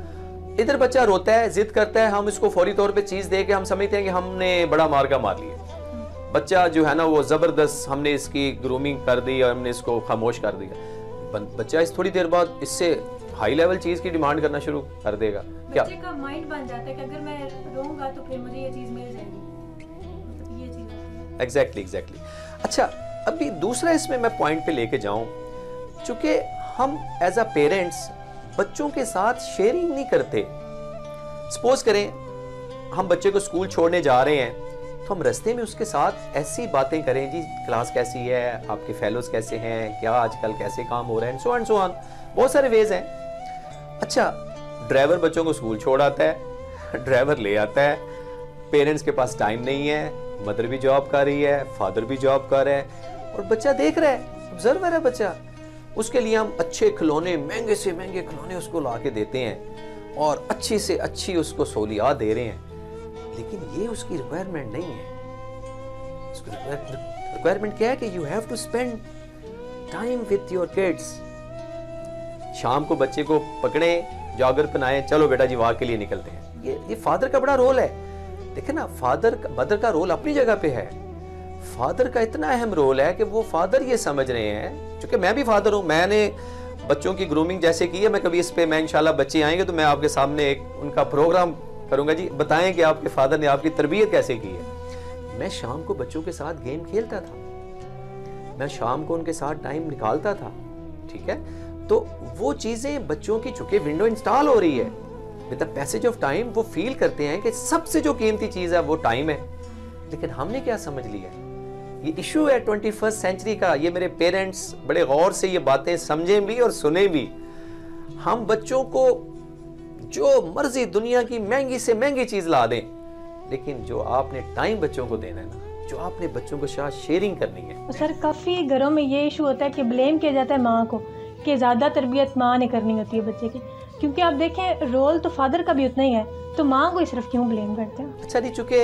इधर बच्चा रोता है, जिद करता है, हम इसको फौरी तौर पे चीज दे के हम समझते हैं कि हमने बड़ा मार्का मार लिया। बच्चा जो है ना वो जबरदस्त, हमने इसकी ग्रूमिंग कर दी और हमने इसको खामोश कर दिया। बच्चा इस थोड़ी देर बाद इससे हाई लेवल चीज की डिमांड करना शुरू कर देगा। क्या बच्चे का माइंड बन जाता है कि अगर मैं रहूंगा तो फिर मुझे ये चीज मिल जाएगी, मतलब ये चीज। एग्जैक्टली। अच्छा, अभी दूसरा इसमें मैं पॉइंट पे लेके जाऊं, चूंकि हम एज अ पेरेंट्स बच्चों के साथ शेयरिंग नहीं करते। सपोज करें हम बच्चे को स्कूल छोड़ने जा रहे हैं, तो हम रास्ते में उसके साथ ऐसी बातें करें, जी क्लास कैसी है, आपके फेलोज कैसे हैं, क्या आजकल कैसे काम हो रहे हैं, सो एंड सो ऑन, बहुत सारे वेज हैं। अच्छा, ड्राइवर बच्चों को स्कूल छोड़ आता है, ड्राइवर ले आता है, पेरेंट्स के पास टाइम नहीं है, मदर भी जॉब कर रही है, फादर भी जॉब कर रहा है और बच्चा देख रहा है, ऑब्जर्वर है बच्चा। उसके लिए हम अच्छे खिलौने, महंगे से महंगे खिलौने उसको ला के देते हैं और अच्छी से अच्छी उसको सहूलियात दे रहे हैं, लेकिन ये उसकी रिक्वायरमेंट नहीं है। उसकी रिक्वायरमेंट क्या है कि you have to spend time with your kids. शाम को बच्चे को पकड़े, जॉगर पहनाए, चलो बेटा जी वॉक के लिए निकलते हैं। ये फादर का बड़ा रोल है। देखे ना, मदर का रोल अपनी जगह पे है। फादर का इतना अहम रोल है कि वो फादर ये समझ रहे हैं, क्योंकि मैं भी फादर हूं, मैंने बच्चों की ग्रूमिंग जैसे की है। मैं कभी इस पे, मैं इंशाल्लाह बच्चे आएंगे तो मैं आपके सामने एक उनका प्रोग्राम करूंगा जी, बताएं कि आपके फादर ने आपकी तरबियत कैसे की है। मैं शाम को बच्चों के साथ गेम खेलता था, मैं शाम को उनके साथ टाइम निकालता था, ठीक है। तो वो चीजें बच्चों की, चूंकि विंडो इंस्टॉल हो रही है, with the passage of time वो फील करते हैं कि सबसे जो कीमती चीज है वो टाइम है। लेकिन हमने क्या समझ लिया, ये इशू है 21st सेंचुरी का। ये मेरे पेरेंट्स बड़े गौर से ये बातें समझें भी और सुने भी। हम बच्चों को जो मर्जी दुनिया की महंगी से महंगी चीज ला दें, लेकिन जो आपने टाइम बच्चों को देना है ना, जो आपने बच्चों के साथ शेयरिंग करनी है। सर काफ़ी घरों में ये इशू होता है कि ब्लेम किया जाता है माँ को, कि ज़्यादा तरबियत माँ ने करनी होती है बच्चे की, क्योंकि आप देखें रोल तो फादर का भी उतना ही है, तो माँ को सिर्फ क्यों ब्लेम करते हैं? अच्छा जी, चूंकि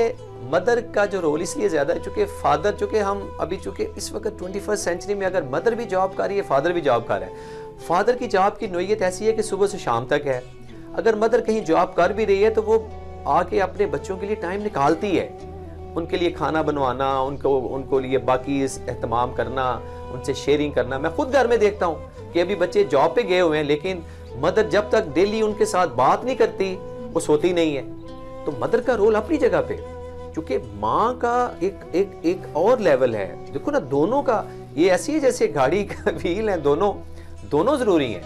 मदर का जो रोल इसलिए ज्यादा है, चूंकि फादर, चूंकि हम अभी, चूंकि इस वक्त 21st सेंचुरी में अगर मदर भी जॉब कर रही है, फादर भी जॉब कर रहा है। फादर की जॉब की नोयत ऐसी है कि सुबह से शाम तक है। अगर मदर कहीं जॉब कर भी रही है तो वो आके अपने बच्चों के लिए टाइम निकालती है, उनके लिए खाना बनवाना, उनको लिए बाकी एहतमाम करना, उनसे शेयरिंग करना। मैं खुद घर में देखता हूँ कि अभी बच्चे जॉब पे गए हुए हैं, लेकिन मदर जब तक डेली उनके साथ बात नहीं करती वो सोती नहीं है। तो मदर का रोल अपनी जगह पे, क्योंकि माँ का एक और लेवल है। देखो ना, दोनों का ये ऐसी है जैसे गाड़ी का व्हील है, दोनों जरूरी हैं।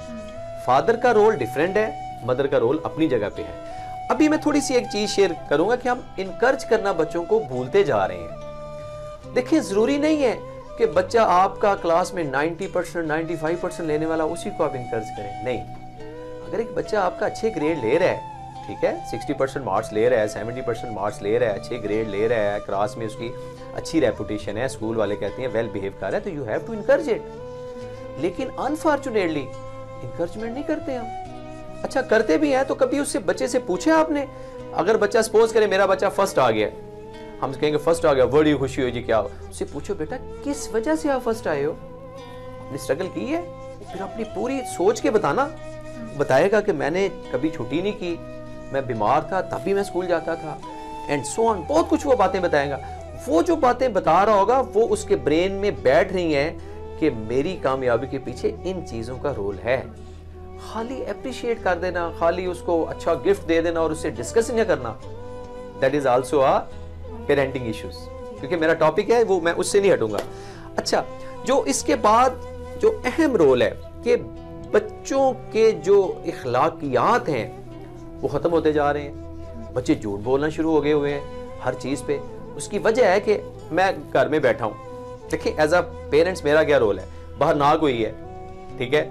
फादर का रोल डिफरेंट है, मदर का रोल अपनी जगह पे है। अभी मैं थोड़ी सी एक चीज शेयर करूंगा कि हम इनकरेज करना बच्चों को भूलते जा रहे हैं। देखिए, जरूरी नहीं है कि बच्चा आपका क्लास में 90%, 95% लेने वाला उसी को आप इनकरेज करें। नहीं, अगर एक बच्चा आपका अच्छे ग्रेड ले रहा है, ठीक है, 60% मार्क्स ले रहा है, 70% मार्क्स ले रहा है, अच्छे ग्रेड ले रहा है, क्लास में उसकी अच्छी रेपुटेशन है, स्कूल वाले कहते हैं वेल बिहेव कर रहा है, तो you have to encourage it. लेकिन अनफॉर्चुनेटली इंकरेजमेंट नहीं करते हम। अच्छा, करते भी हैं तो कभी उससे बच्चे से पूछे आपने? अगर बच्चा सपोज करे मेरा बच्चा फर्स्ट आ गया, हम कहेंगे फर्स्ट आ गया, बड़ी खुशी हो जी, क्या हो? उससे पूछो बेटा किस वजह से आप फर्स्ट आए हो, आपने स्ट्रगल की है? फिर अपनी पूरी सोच के बताना। बताएगा कि मैंने कभी छुट्टी नहीं की, मैं बीमार था तभी मैं स्कूल जाता था, एंड सो ऑन। बहुत कुछ वो बातें बताएगा। वो जो बातें बता रहा होगा वो उसके ब्रेन में बैठ रही हैं कि मेरी कामयाबी के पीछे इन चीजों का रोल है। खाली अप्रिशिएट कर देना, खाली उसको अच्छा गिफ्ट दे देना और उससे डिस्कस नहीं करना, that is also a parenting issues. क्योंकि मेरा टॉपिक है वो, मैं उससे नहीं हटूंगा। अच्छा, जो इसके बाद जो अहम रोल है कि बच्चों के जो इखलाकियात हैं वो खत्म होते जा रहे हैं। बच्चे झूठ बोलना शुरू हो गए हुए हैं हर चीज पे। उसकी वजह है कि मैं घर में बैठा हूं। देखिए, एज अ पेरेंट्स मेरा क्या रोल है? बाहर नाक हुई है, ठीक है,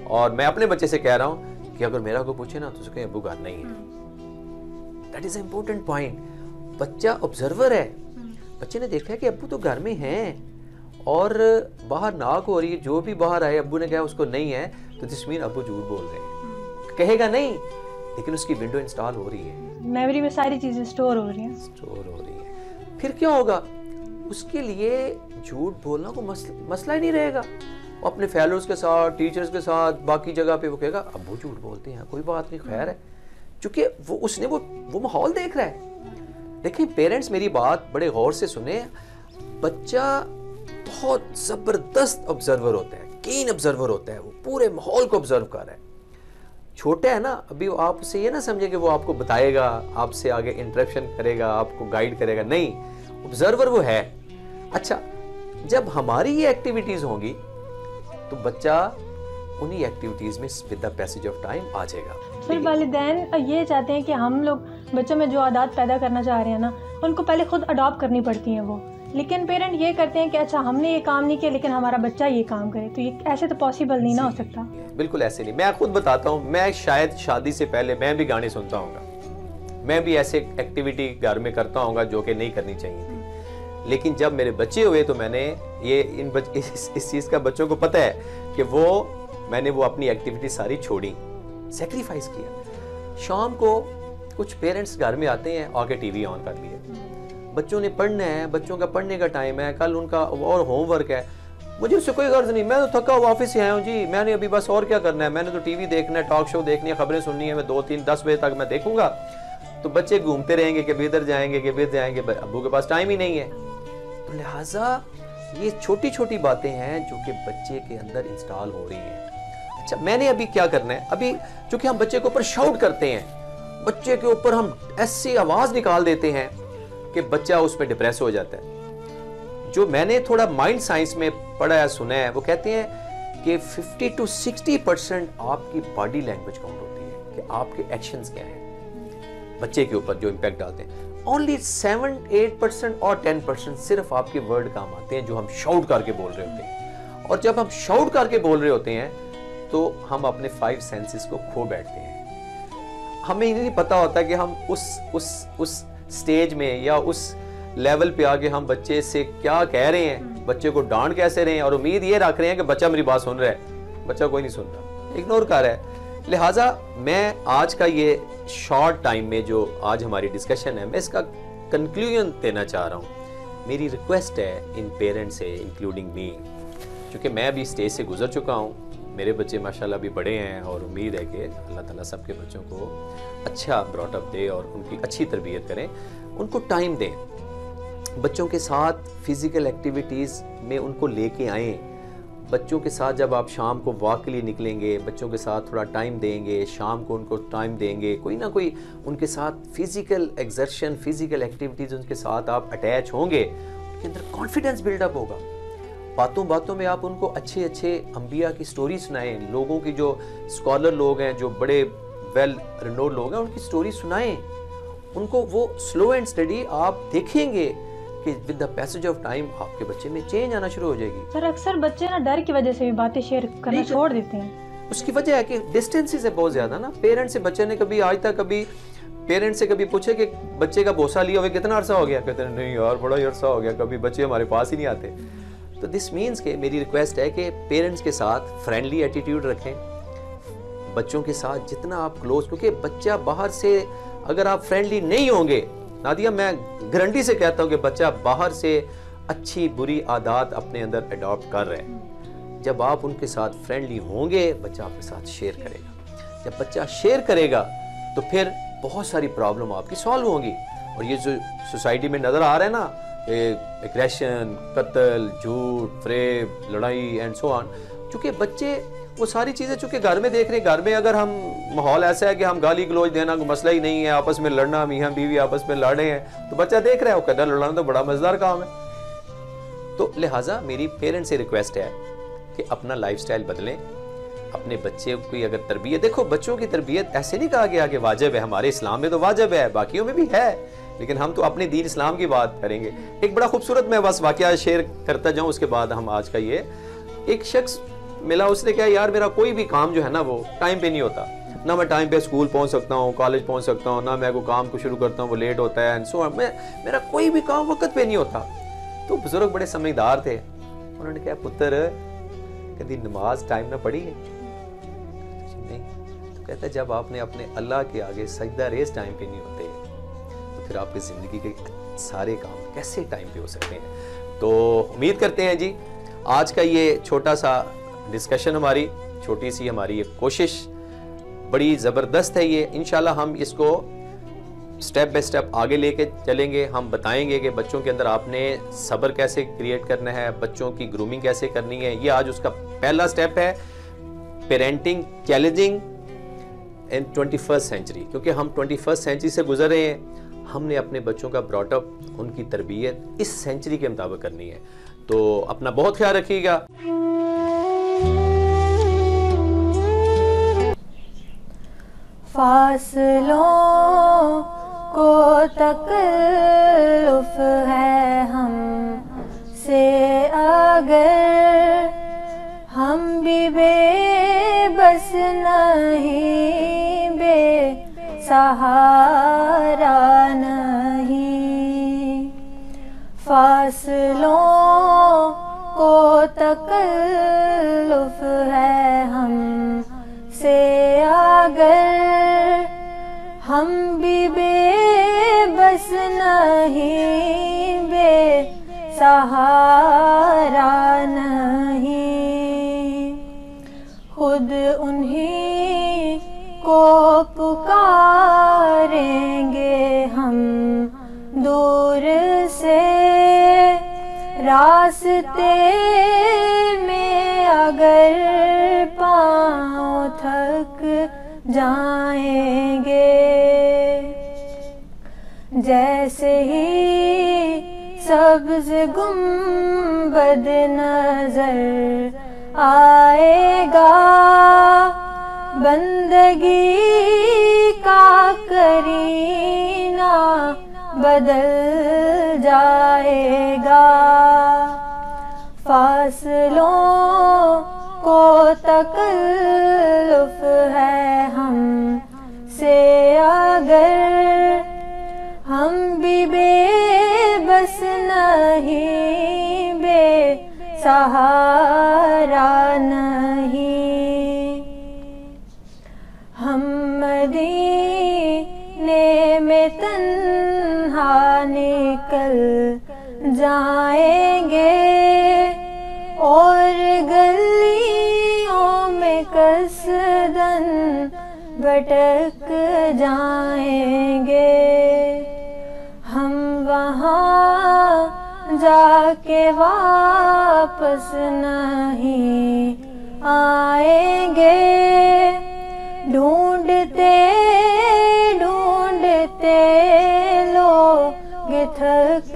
और मैं अपने बच्चे से कह रहा हूं कि अगर मेरा को पूछे ना तो उसके अब्बू घर नहीं है। That is important point. बच्चा ऑब्जर्वर है, बच्चे ने देखा है कि अब्बू तो घर में हैं और बाहर नाक हो रही है, जो भी बाहर आए अब्बू ने कहा उसको नहीं है, तो दिस मीन अब्बू झूठ बोल रहे हैं। कहेगा नहीं, लेकिन उसकी विंडो इंस्टॉल हो रही है, मेमोरी में सारी चीजें स्टोर हो रही हैं। फिर क्या होगा? उसके लिए झूठ बोलना को मसला ही नहीं रहेगा। वो अपने फेलोज के साथ, टीचर्स के साथ, बाकी जगह पे वो कहेगा अब्बू झूठ बोलते हैं, कोई बात नहीं, खैर है, क्योंकि वो उसने वो माहौल देख रहा है। देखिए पेरेंट्स, मेरी बात बड़े गौर से सुने। बच्चा बहुत जबरदस्त ऑब्जर्वर होता है, कीन ऑब्जर्वर होता है, वो पूरे माहौल को ऑब्जर्व कर रहा है। छोटा है ना, अभी आप उसे ये ना समझे कि वो आपको बताएगा, आपसे आगे इंटरेक्शन करेगा, आपको गाइड करेगा, नहीं, ऑब्जर्वर वो है। अच्छा, जब हमारी ये एक्टिविटीज होंगी तो बच्चा उन्हीं एक्टिविटीज में with the passage of time आ जाएगा। फिर वालिदैन ये चाहते हैं कि हम लोग बच्चों में जो आदत पैदा करना चाह रहे हैं ना, उनको पहले खुद अडॉप्ट करनी पड़ती हैं वो। लेकिन पेरेंट ये करते हैं कि अच्छा हमने ये काम नहीं किया लेकिन हमारा बच्चा ये काम करे, तो ये ऐसे तो पॉसिबल नहीं ना हो सकता। बिल्कुल ऐसे नहीं। मैं खुद बताता हूँ, मैं शायद शादी से पहले मैं भी गाने सुनता हूँ, मैं भी ऐसे एक्टिविटी घर में करता हूँ जो कि नहीं करनी चाहिए थी, लेकिन जब मेरे बच्चे हुए तो मैंने ये इस चीज़ का बच्चों को पता है कि मैंने वो अपनी एक्टिविटी सारी छोड़ी, सेक्रीफाइस किया। शाम को कुछ पेरेंट्स घर में आते हैं, आके टीवी ऑन कर लिए, बच्चों ने पढ़ना है, बच्चों का पढ़ने का टाइम है, कल उनका और होमवर्क है, मुझे उससे कोई गर्ज नहीं, मैं तो थका हुआ ऑफिस से आया हूँ जी, मैंने अभी बस और क्या करना है, मैंने तो टीवी देखना है, टॉक शो देखनी है, खबरें सुननी है, मैं 2, 3, 10 बजे तक मैं देखूंगा। तो बच्चे घूमते रहेंगे कि इधर जाएंगे कि इधर जाएंगे, अब्बू के पास टाइम ही नहीं है। तो लिहाजा ये छोटी छोटी बातें हैं जो कि बच्चे के अंदर इंस्टॉल हो रही हैं। अच्छा, मैंने अभी क्या करना है, अभी चूंकि हम बच्चे के ऊपर शाउट करते हैं, बच्चे के ऊपर हम ऐसी आवाज निकाल देते हैं कि बच्चा उसमें डिप्रेस हो जाता है। जो मैंने थोड़ा माइंड साइंस में पढ़ा है, सुना है, वो कहते हैं कि 50 to 60% आपकी बॉडी लैंग्वेज काउंट होती है कि आपके एक्शंस क्या हैं बच्चे के ऊपर जो इम्पैक्ट डालते हैं। ओनली 7-8% और 10% सिर्फ आपके वर्ड काम आते हैं जो हम शाउट करके बोल रहे होते हैं। और जब हम शाउट करके बोल रहे होते हैं तो हम अपने 5 सेंसेस को खो बैठते हैं। हमें ये नहीं पता होता कि हम उस स्टेज में या उस लेवल पे आके हम बच्चे से क्या कह रहे हैं, बच्चे को डांट कैसे रहे हैं, और उम्मीद ये रख रहे हैं कि बच्चा मेरी बात सुन रहा है। बच्चा कोई नहीं सुन रहा, इग्नोर कर रहा है। लिहाजा मैं आज का ये शॉर्ट टाइम में जो आज हमारी डिस्कशन है, मैं इसका कंक्लूजन देना चाह रहा हूँ। मेरी रिक्वेस्ट है इन पेरेंट्स से, इंक्लूडिंग मी, क्योंकि मैं अभी स्टेज से गुजर चुका हूँ, मेरे बच्चे माशाल्लाह अभी बड़े हैं, और उम्मीद है कि अल्लाह ताला सबके बच्चों को अच्छा ब्रॉटअप दे और उनकी अच्छी तरबियत करें। उनको टाइम दें, बच्चों के साथ फिजिकल एक्टिविटीज़ में उनको लेके आएँ। बच्चों के साथ जब आप शाम को वॉक के लिए निकलेंगे, बच्चों के साथ थोड़ा टाइम देंगे, शाम को उनको टाइम देंगे, कोई ना कोई उनके साथ फिजिकल एक्सर्शन, फिजिकल एक्टिविटीज़ उनके साथ आप अटैच होंगे, उनके अंदर कॉन्फिडेंस बिल्डअप होगा। बातों बातों में आप उनको अच्छे अच्छे अंबिया की स्टोरी सुनाएं, लोगों की जो स्कॉलर लोग हैं, जो बड़े वेल रिनोड लोग हैं, उनकी स्टोरी सुनाएं उनको। वो स्लो एंड स्टडी आप देखेंगे कि with the passage of time आपके बच्चे में चेंज आना शुरू हो जाएगी। सर अक्सर बच्चे ना डर की वजह से भी बातें शेयर करना छोड़ देते हैं। उसकी वजह है कि डिस्टेंसेस है बहुत ज्यादा ना। पेरेंट्स से बच्चे ने कभी आज तक कभी पेरेंट्स से कभी पूछे कि बच्चे का बोसा लिया हुआ कितना अरसा हो गया, कहते हैं नहीं यार बड़ा ही अरसा हो गया, कभी बच्चे हमारे पास ही नहीं आते। तो दिस मीन्स के मेरी रिक्वेस्ट है कि पेरेंट्स के साथ फ्रेंडली एटीट्यूड रखें, बच्चों के साथ जितना आप क्लोज, क्योंकि बच्चा बाहर से अगर आप फ्रेंडली नहीं होंगे, नादिया मैं गारंटी से कहता हूं कि बच्चा बाहर से अच्छी बुरी आदत अपने अंदर अडॉप्ट कर रहे हैं। जब आप उनके साथ फ्रेंडली होंगे, बच्चा आपके साथ शेयर करेगा। जब बच्चा शेयर करेगा तो फिर बहुत सारी प्रॉब्लम आपकी सॉल्व होंगी। और ये जो सोसाइटी में नजर आ रहा है ना, एग्रेशन, कत्ल, झूठ, फ्रेब, लड़ाई एंड सो ऑन, चूंकि बच्चे वो सारी चीजें चूंकि घर में देख रहे हैं, घर में अगर हम माहौल ऐसा है कि हम गाली गलौज देना कोई मसला ही नहीं है, आपस में लड़ना, मियां बीवी आपस में लड़ रहे हैं, तो बच्चा देख रहा है, वो कहता है लड़ना तो बड़ा मजेदार काम है। तो लिहाजा मेरी पेरेंट्स से रिक्वेस्ट है कि अपना लाइफस्टाइल बदलें, अपने बच्चे की अगर तरबियत, देखो बच्चों की तरबियत ऐसे नहीं कहा गया कि वाजिब है, हमारे इस्लाम में तो वाजिब है, बाकियों में भी है, लेकिन हम तो अपने दीन इस्लाम की बात करेंगे। एक बड़ा खूबसूरत मैं बस वाकया शेयर करता जाऊं, उसके बाद हम आज का ये, एक शख्स मिला, उसने कहा यार मेरा कोई भी काम जो है ना वो टाइम पे नहीं होता, ना मैं टाइम पे स्कूल पहुंच सकता हूँ, कॉलेज पहुंच सकता हूँ, ना मैं को काम को शुरू करता हूँ वो लेट होता है, सो मेरा कोई भी काम वक्त पे नहीं होता। तो बुजुर्ग बड़े समझदार थे, उन्होंने कहा पुत्र कभी नमाज टाइम ना पढ़ी है? नहीं। तो कहता जब आपने अपने अल्लाह के आगे सजदा रेस टाइम पे नहीं होते तो फिर आपकी जिंदगी के सारे काम कैसे टाइम पे हो सकते हैं। तो उम्मीद करते हैं जी आज का ये छोटा सा डिस्कशन, हमारी छोटी सी हमारी ये कोशिश बड़ी ज़बरदस्त है। ये इंशाल्लाह हम इसको स्टेप बाय स्टेप आगे लेके चलेंगे। हम बताएंगे कि बच्चों के अंदर आपने सब्र कैसे क्रिएट करना है, बच्चों की ग्रूमिंग कैसे करनी है। ये आज उसका पहला स्टेप है, पेरेंटिंग चैलेंजिंग इन 21st सेंचुरी, क्योंकि हम 21st सेंचुरी से गुजर रहे हैं। हमने अपने बच्चों का ब्रॉटअप, उनकी तरबियत इस सेंचुरी के मुताबिक करनी है। तो अपना बहुत ख्याल रखिएगा। फासलों को तकल्लुफ़ है हमसे अगर हम भी बेबस नहीं, बेसहारा नहीं। फासलों को तकल्लुफ़ है हम से अगर हम भी बेबस नहीं, बेसहारा नहीं, खुद उन्हीं को पुकारेंगे हम दूर से, रास्ते में अगर पाँव थक जाएंगे। जैसे ही सब्ज़ गुंबद नजर आएगा, बंदगी का करीना बदल जाएगा। फासलों को तकल्लुफ़ है हम से अगर हम भी बेबस नहीं, बेसहारा नहीं। हम मदीने में तन्हा निकल जाएंगे और गलियों में कसदन भटक जाएंगे। हम वहाँ जाके वापस नहीं आएंगे, ढूंढते ढूंढते लोग थक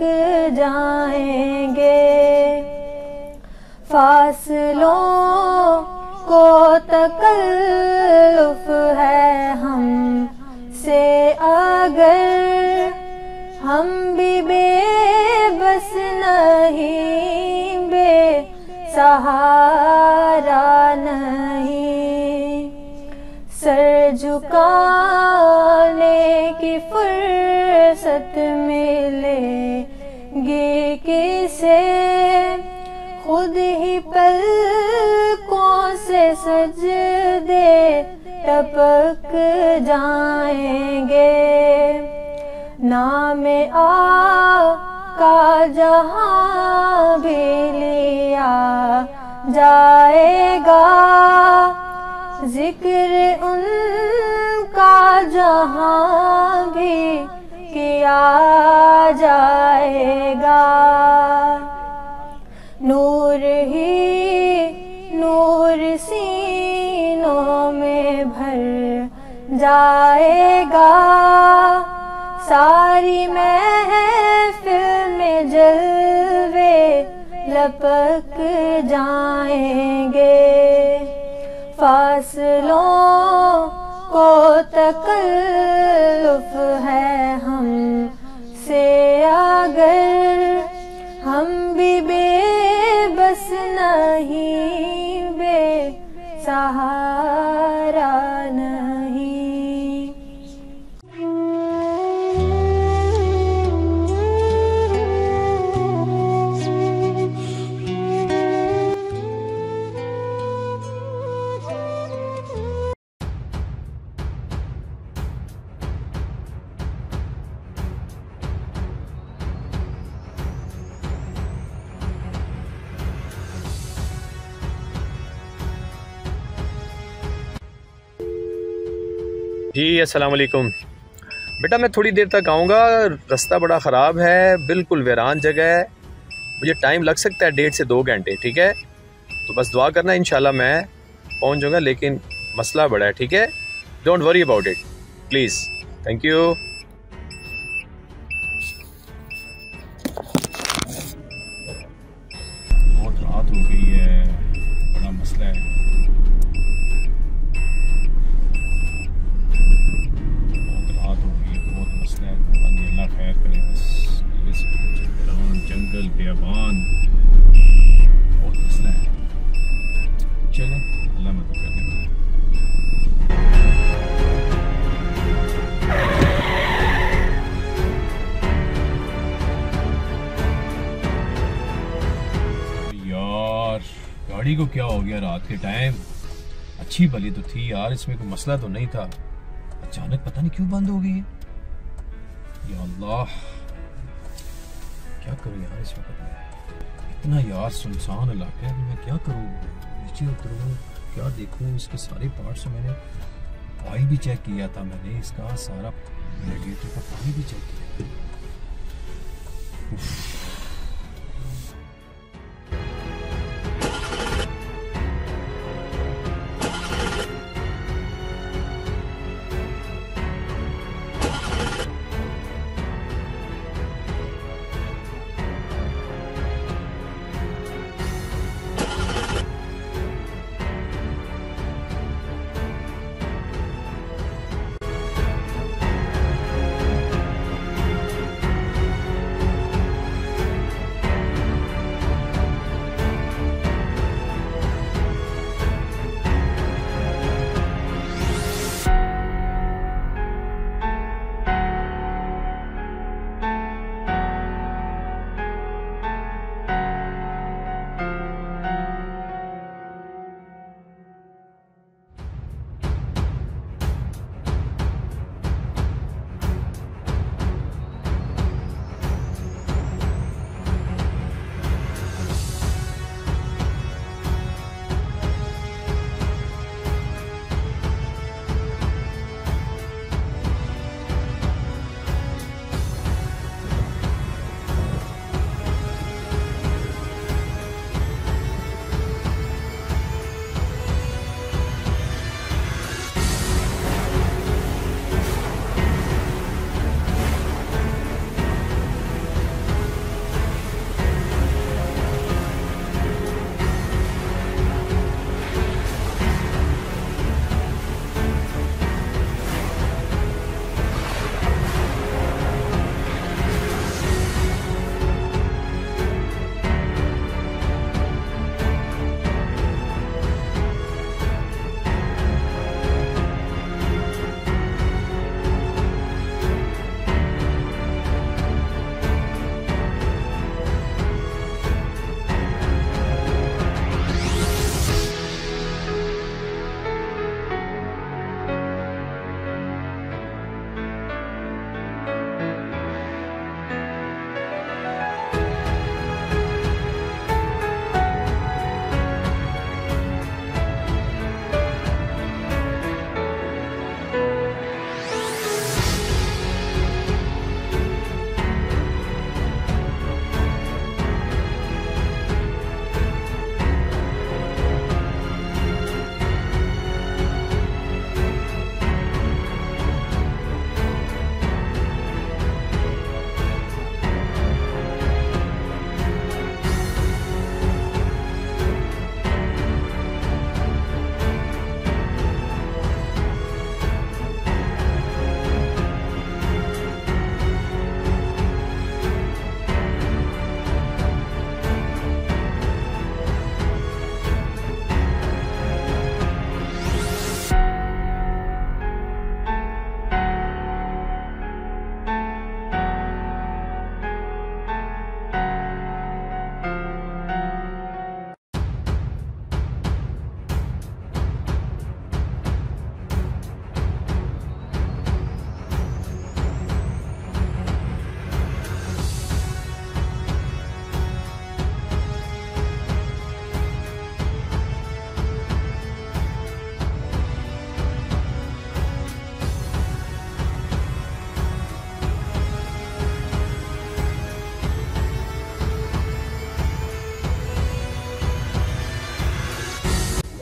जाएंगे। फासलों को तकल्लुफ़ है हम से अगर हम भी बेबस नहीं, बेसहारा नहीं। सर झुकाने की फुर्सत मिलेगी किसे, खुद ही पलकों से सजदे टपक जाएंगे। नामे आका जहाँ भी लिया जाएगा, जिक्र उनका जहाँ भी किया जाएगा। नूर ही नूर सीनों में भर जाएगा, सारी महफिल में जलवे लपक जाएंगे। फासलों को तकल्लुफ़ है हम से अगर हम भी बेबस नहीं, बेसहारा नहीं। जी अस्सलाम वालेकुम। बेटा मैं थोड़ी देर तक आऊँगा, रास्ता बड़ा ख़राब है, बिल्कुल वीरान जगह है, मुझे टाइम लग सकता है 1.5 से 2 घंटे, ठीक है? तो बस दुआ करना, इंशाल्लाह मैं पहुँच जाऊँगा, लेकिन मसला बड़ा है, ठीक है? Don't worry about it please. Thank you. बहुत रात हो गई है, बड़ा मसला है। खैर करे, बस जंगल बेअबान बहुत मसला है। चले अल्लाह मदद करने वाला है। को क्या हो गया रात के टाइम? अच्छी भली तो थी यार, इसमें कोई मसला तो नहीं था, अचानक पता नहीं क्यों बंद हो गई है। या अल्लाह, क्या करूं यार इस वक्त में? इतना यार सुनसान इलाका है कि मैं क्या करूं? नीचे उतरूं, क्या देखूं? इसके सारे पार्ट्स मैंने, ऑयल भी चेक किया था मैंने, इसका सारा रेडिएटर का पानी भी चेक किया।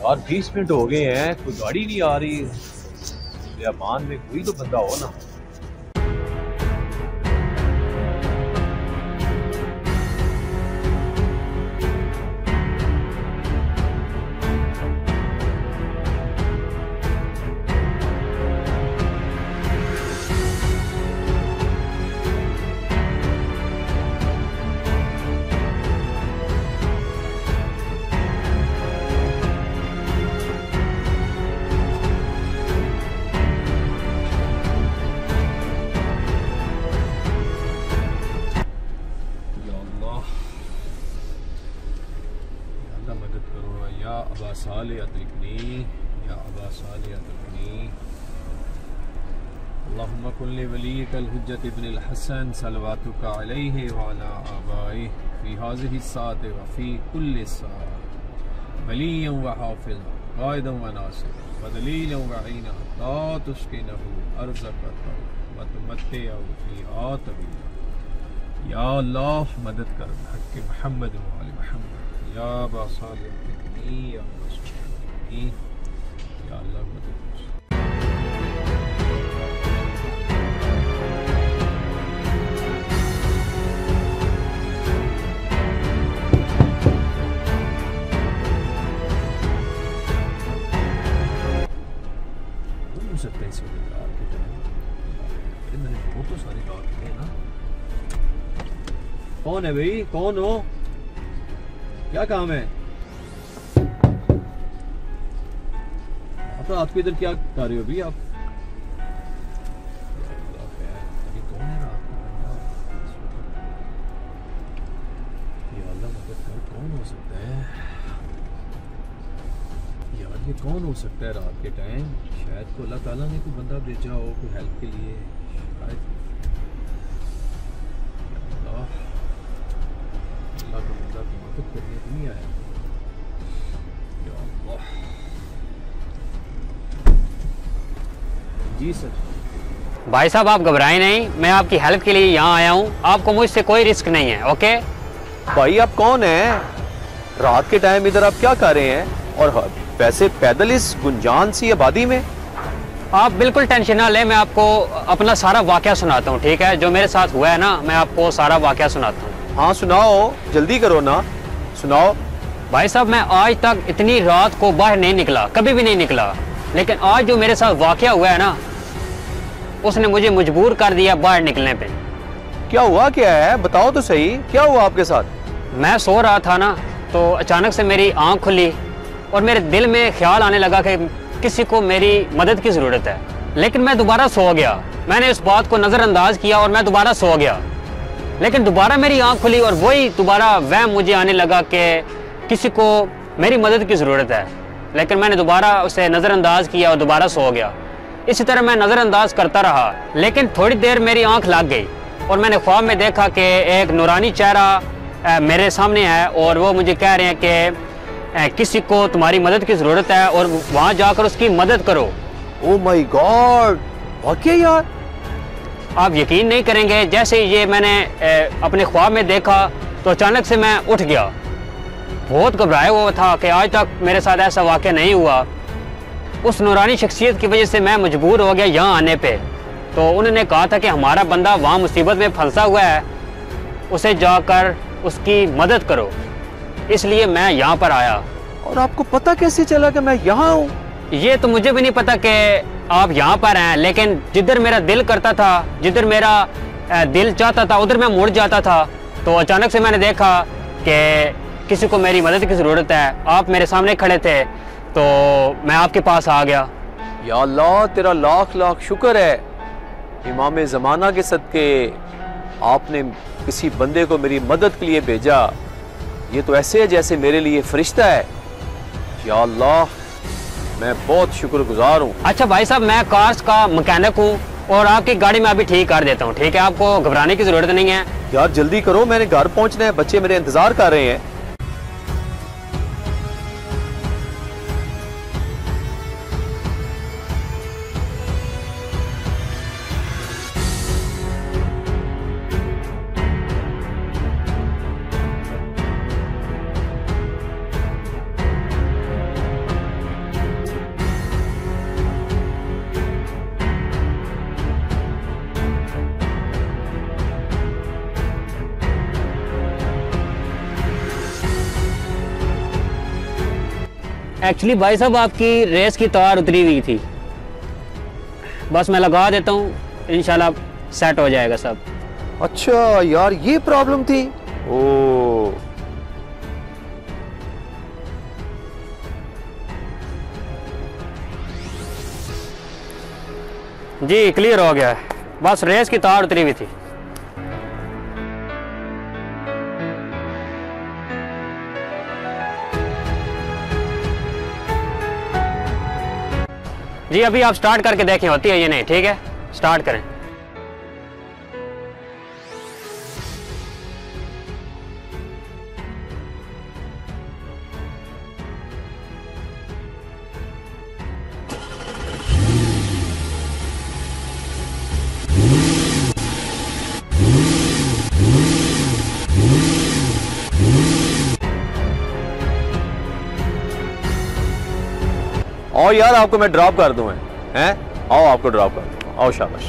और 20 मिनट हो गए हैं, कोई गाड़ी नहीं आ रही। बियाबान में कोई तो बंदा हो ना। अल्लाहुम्मा कुल्ली वलीकल हुज्जत इब्नुल हसन सलवातुका अलैहि व अला आबाई फी हाज़िहि सात व फी कुल्ली सात वलिय्यन व हाफ़िज़ क़ाइदन व नासिर व दलीलन व ईना ला तुस्किनहु अर्ज़क़तहु व तुमत्तिअहु फ़ीहा तवीला। या अल्लाह मदद कर हक़ मुहम्मद व आले मुहम्मद या बासालिल फितनी या मस्ऊदी या अल्लाह मदद कर। सकते हैं इसी रात के टाइम मैंने बहुत तो सारी रात की है ना। कौन है भाई, कौन हो, क्या काम है? आप रात को इधर क्या कर रहे हो अभी आप? अभी कौन है रात को? या अल्लाह मदद कर, कौन हो सकता है यार, ये कौन हो सकता है रात के टाइम? शायद को अल्लाह ताला ने कोई बंदा भेजा हो कोई हेल्प के लिए, शायद अल्लाह का बंदा मदद करने को नहीं आया। या अल्लाह। जी सर। भाई साहब आप घबराएं नहीं, मैं आपकी हेल्प के लिए यहाँ आया हूँ, आपको मुझसे कोई रिस्क नहीं है। ओके भाई आप कौन हैं? रात के टाइम इधर आप क्या कर रहे हैं? और वैसे पैदल इस गुंजान सी आबादी में? आप बिल्कुल टेंशन ना लें, मैं आपको अपना सारा वाकया सुनाता हूँ, ठीक है? जो मेरे साथ हुआ है ना, मैं आपको सारा वाकया सुनाता हूँ। हाँ सुनाओ, जल्दी करो ना, सुनाओ। भाई साहब मैं आज तक इतनी रात को बाहर नहीं निकला, कभी भी नहीं निकला, लेकिन आज जो मेरे साथ वाकया हुआ है ना, उसने मुझे मजबूर कर दिया बाहर निकलने पे। क्या हुआ, क्या है बताओ तो सही, क्या हुआ आपके साथ? मैं सो रहा था ना, तो अचानक से मेरी आँख खुली और मेरे दिल में ख्याल आने लगा कि किसी को मेरी मदद की ज़रूरत है, लेकिन मैं दोबारा सो गया। मैंने इस बात को नज़रअंदाज किया और मैं दोबारा सो गया, लेकिन दोबारा मेरी आँख खुली और वही दोबारा वहम मुझे आने लगा कि किसी को मेरी मदद की ज़रूरत है, लेकिन मैंने दोबारा उसे नज़रअंदाज किया और दोबारा सो गया। इसी तरह मैं नज़रअंदाज करता रहा, लेकिन थोड़ी देर मेरी आँख लग गई और मैंने ख्वाब में देखा कि एक नूरानी चेहरा मेरे सामने है और वो मुझे कह रहे हैं कि किसी को तुम्हारी मदद की ज़रूरत है और वहाँ जाकर उसकी मदद करो। ओह माय गॉड, वाकई यार? आप यकीन नहीं करेंगे, जैसे ये मैंने अपने ख्वाब में देखा तो अचानक से मैं उठ गया। बहुत घबराया हुआ था कि आज तक मेरे साथ ऐसा वाक़या नहीं हुआ। उस नूरानी शख्सियत की वजह से मैं मजबूर हो गया यहाँ आने पे। तो उन्होंने कहा था कि हमारा बंदा वहाँ मुसीबत में फंसा हुआ है, उसे जाकर उसकी मदद करो, इसलिए मैं यहाँ पर आया। और आपको पता कैसे चला कि मैं यहाँ हूँ? ये तो मुझे भी नहीं पता कि आप यहाँ पर हैं, लेकिन जिधर मेरा दिल करता था, जिधर मेरा दिल चाहता था उधर मैं मुड़ जाता था। तो अचानक से मैंने देखा कि किसी को मेरी मदद की ज़रूरत है, आप मेरे सामने खड़े थे तो मैं आपके पास आ गया। या अल्लाह तेरा लाख लाख शुक्र है, इमाम ज़माना के सदके आपने किसी बंदे को मेरी मदद के लिए भेजा। ये तो ऐसे है जैसे मेरे लिए फरिश्ता है। या अल्लाह मैं बहुत शुक्रगुजार हूँ। अच्छा भाई साहब, मैं कार्स का मैकेनिक हूँ और आपकी गाड़ी में अभी ठीक कर देता हूँ, ठीक है? आपको घबराने की ज़रूरत नहीं है। यार जल्दी करो, मैंने घर पहुँचना है, बच्चे मेरे इंतज़ार कर रहे हैं। एक्चुअली भाई साहब आपकी रेस की तार उतरी हुई थी, बस मैं लगा देता हूँ, इंशाल्लाह सेट हो जाएगा सब। अच्छा यार ये प्रॉब्लम थी। ओ जी क्लियर हो गया है, बस रेस की तार उतरी हुई थी। जी अभी आप स्टार्ट करके देखें होती है ये नहीं, ठीक है स्टार्ट करें। और यार आपको मैं ड्रॉप कर दूं हैं? आओ आपको ड्रॉप कर दूं, आओ शाबाश।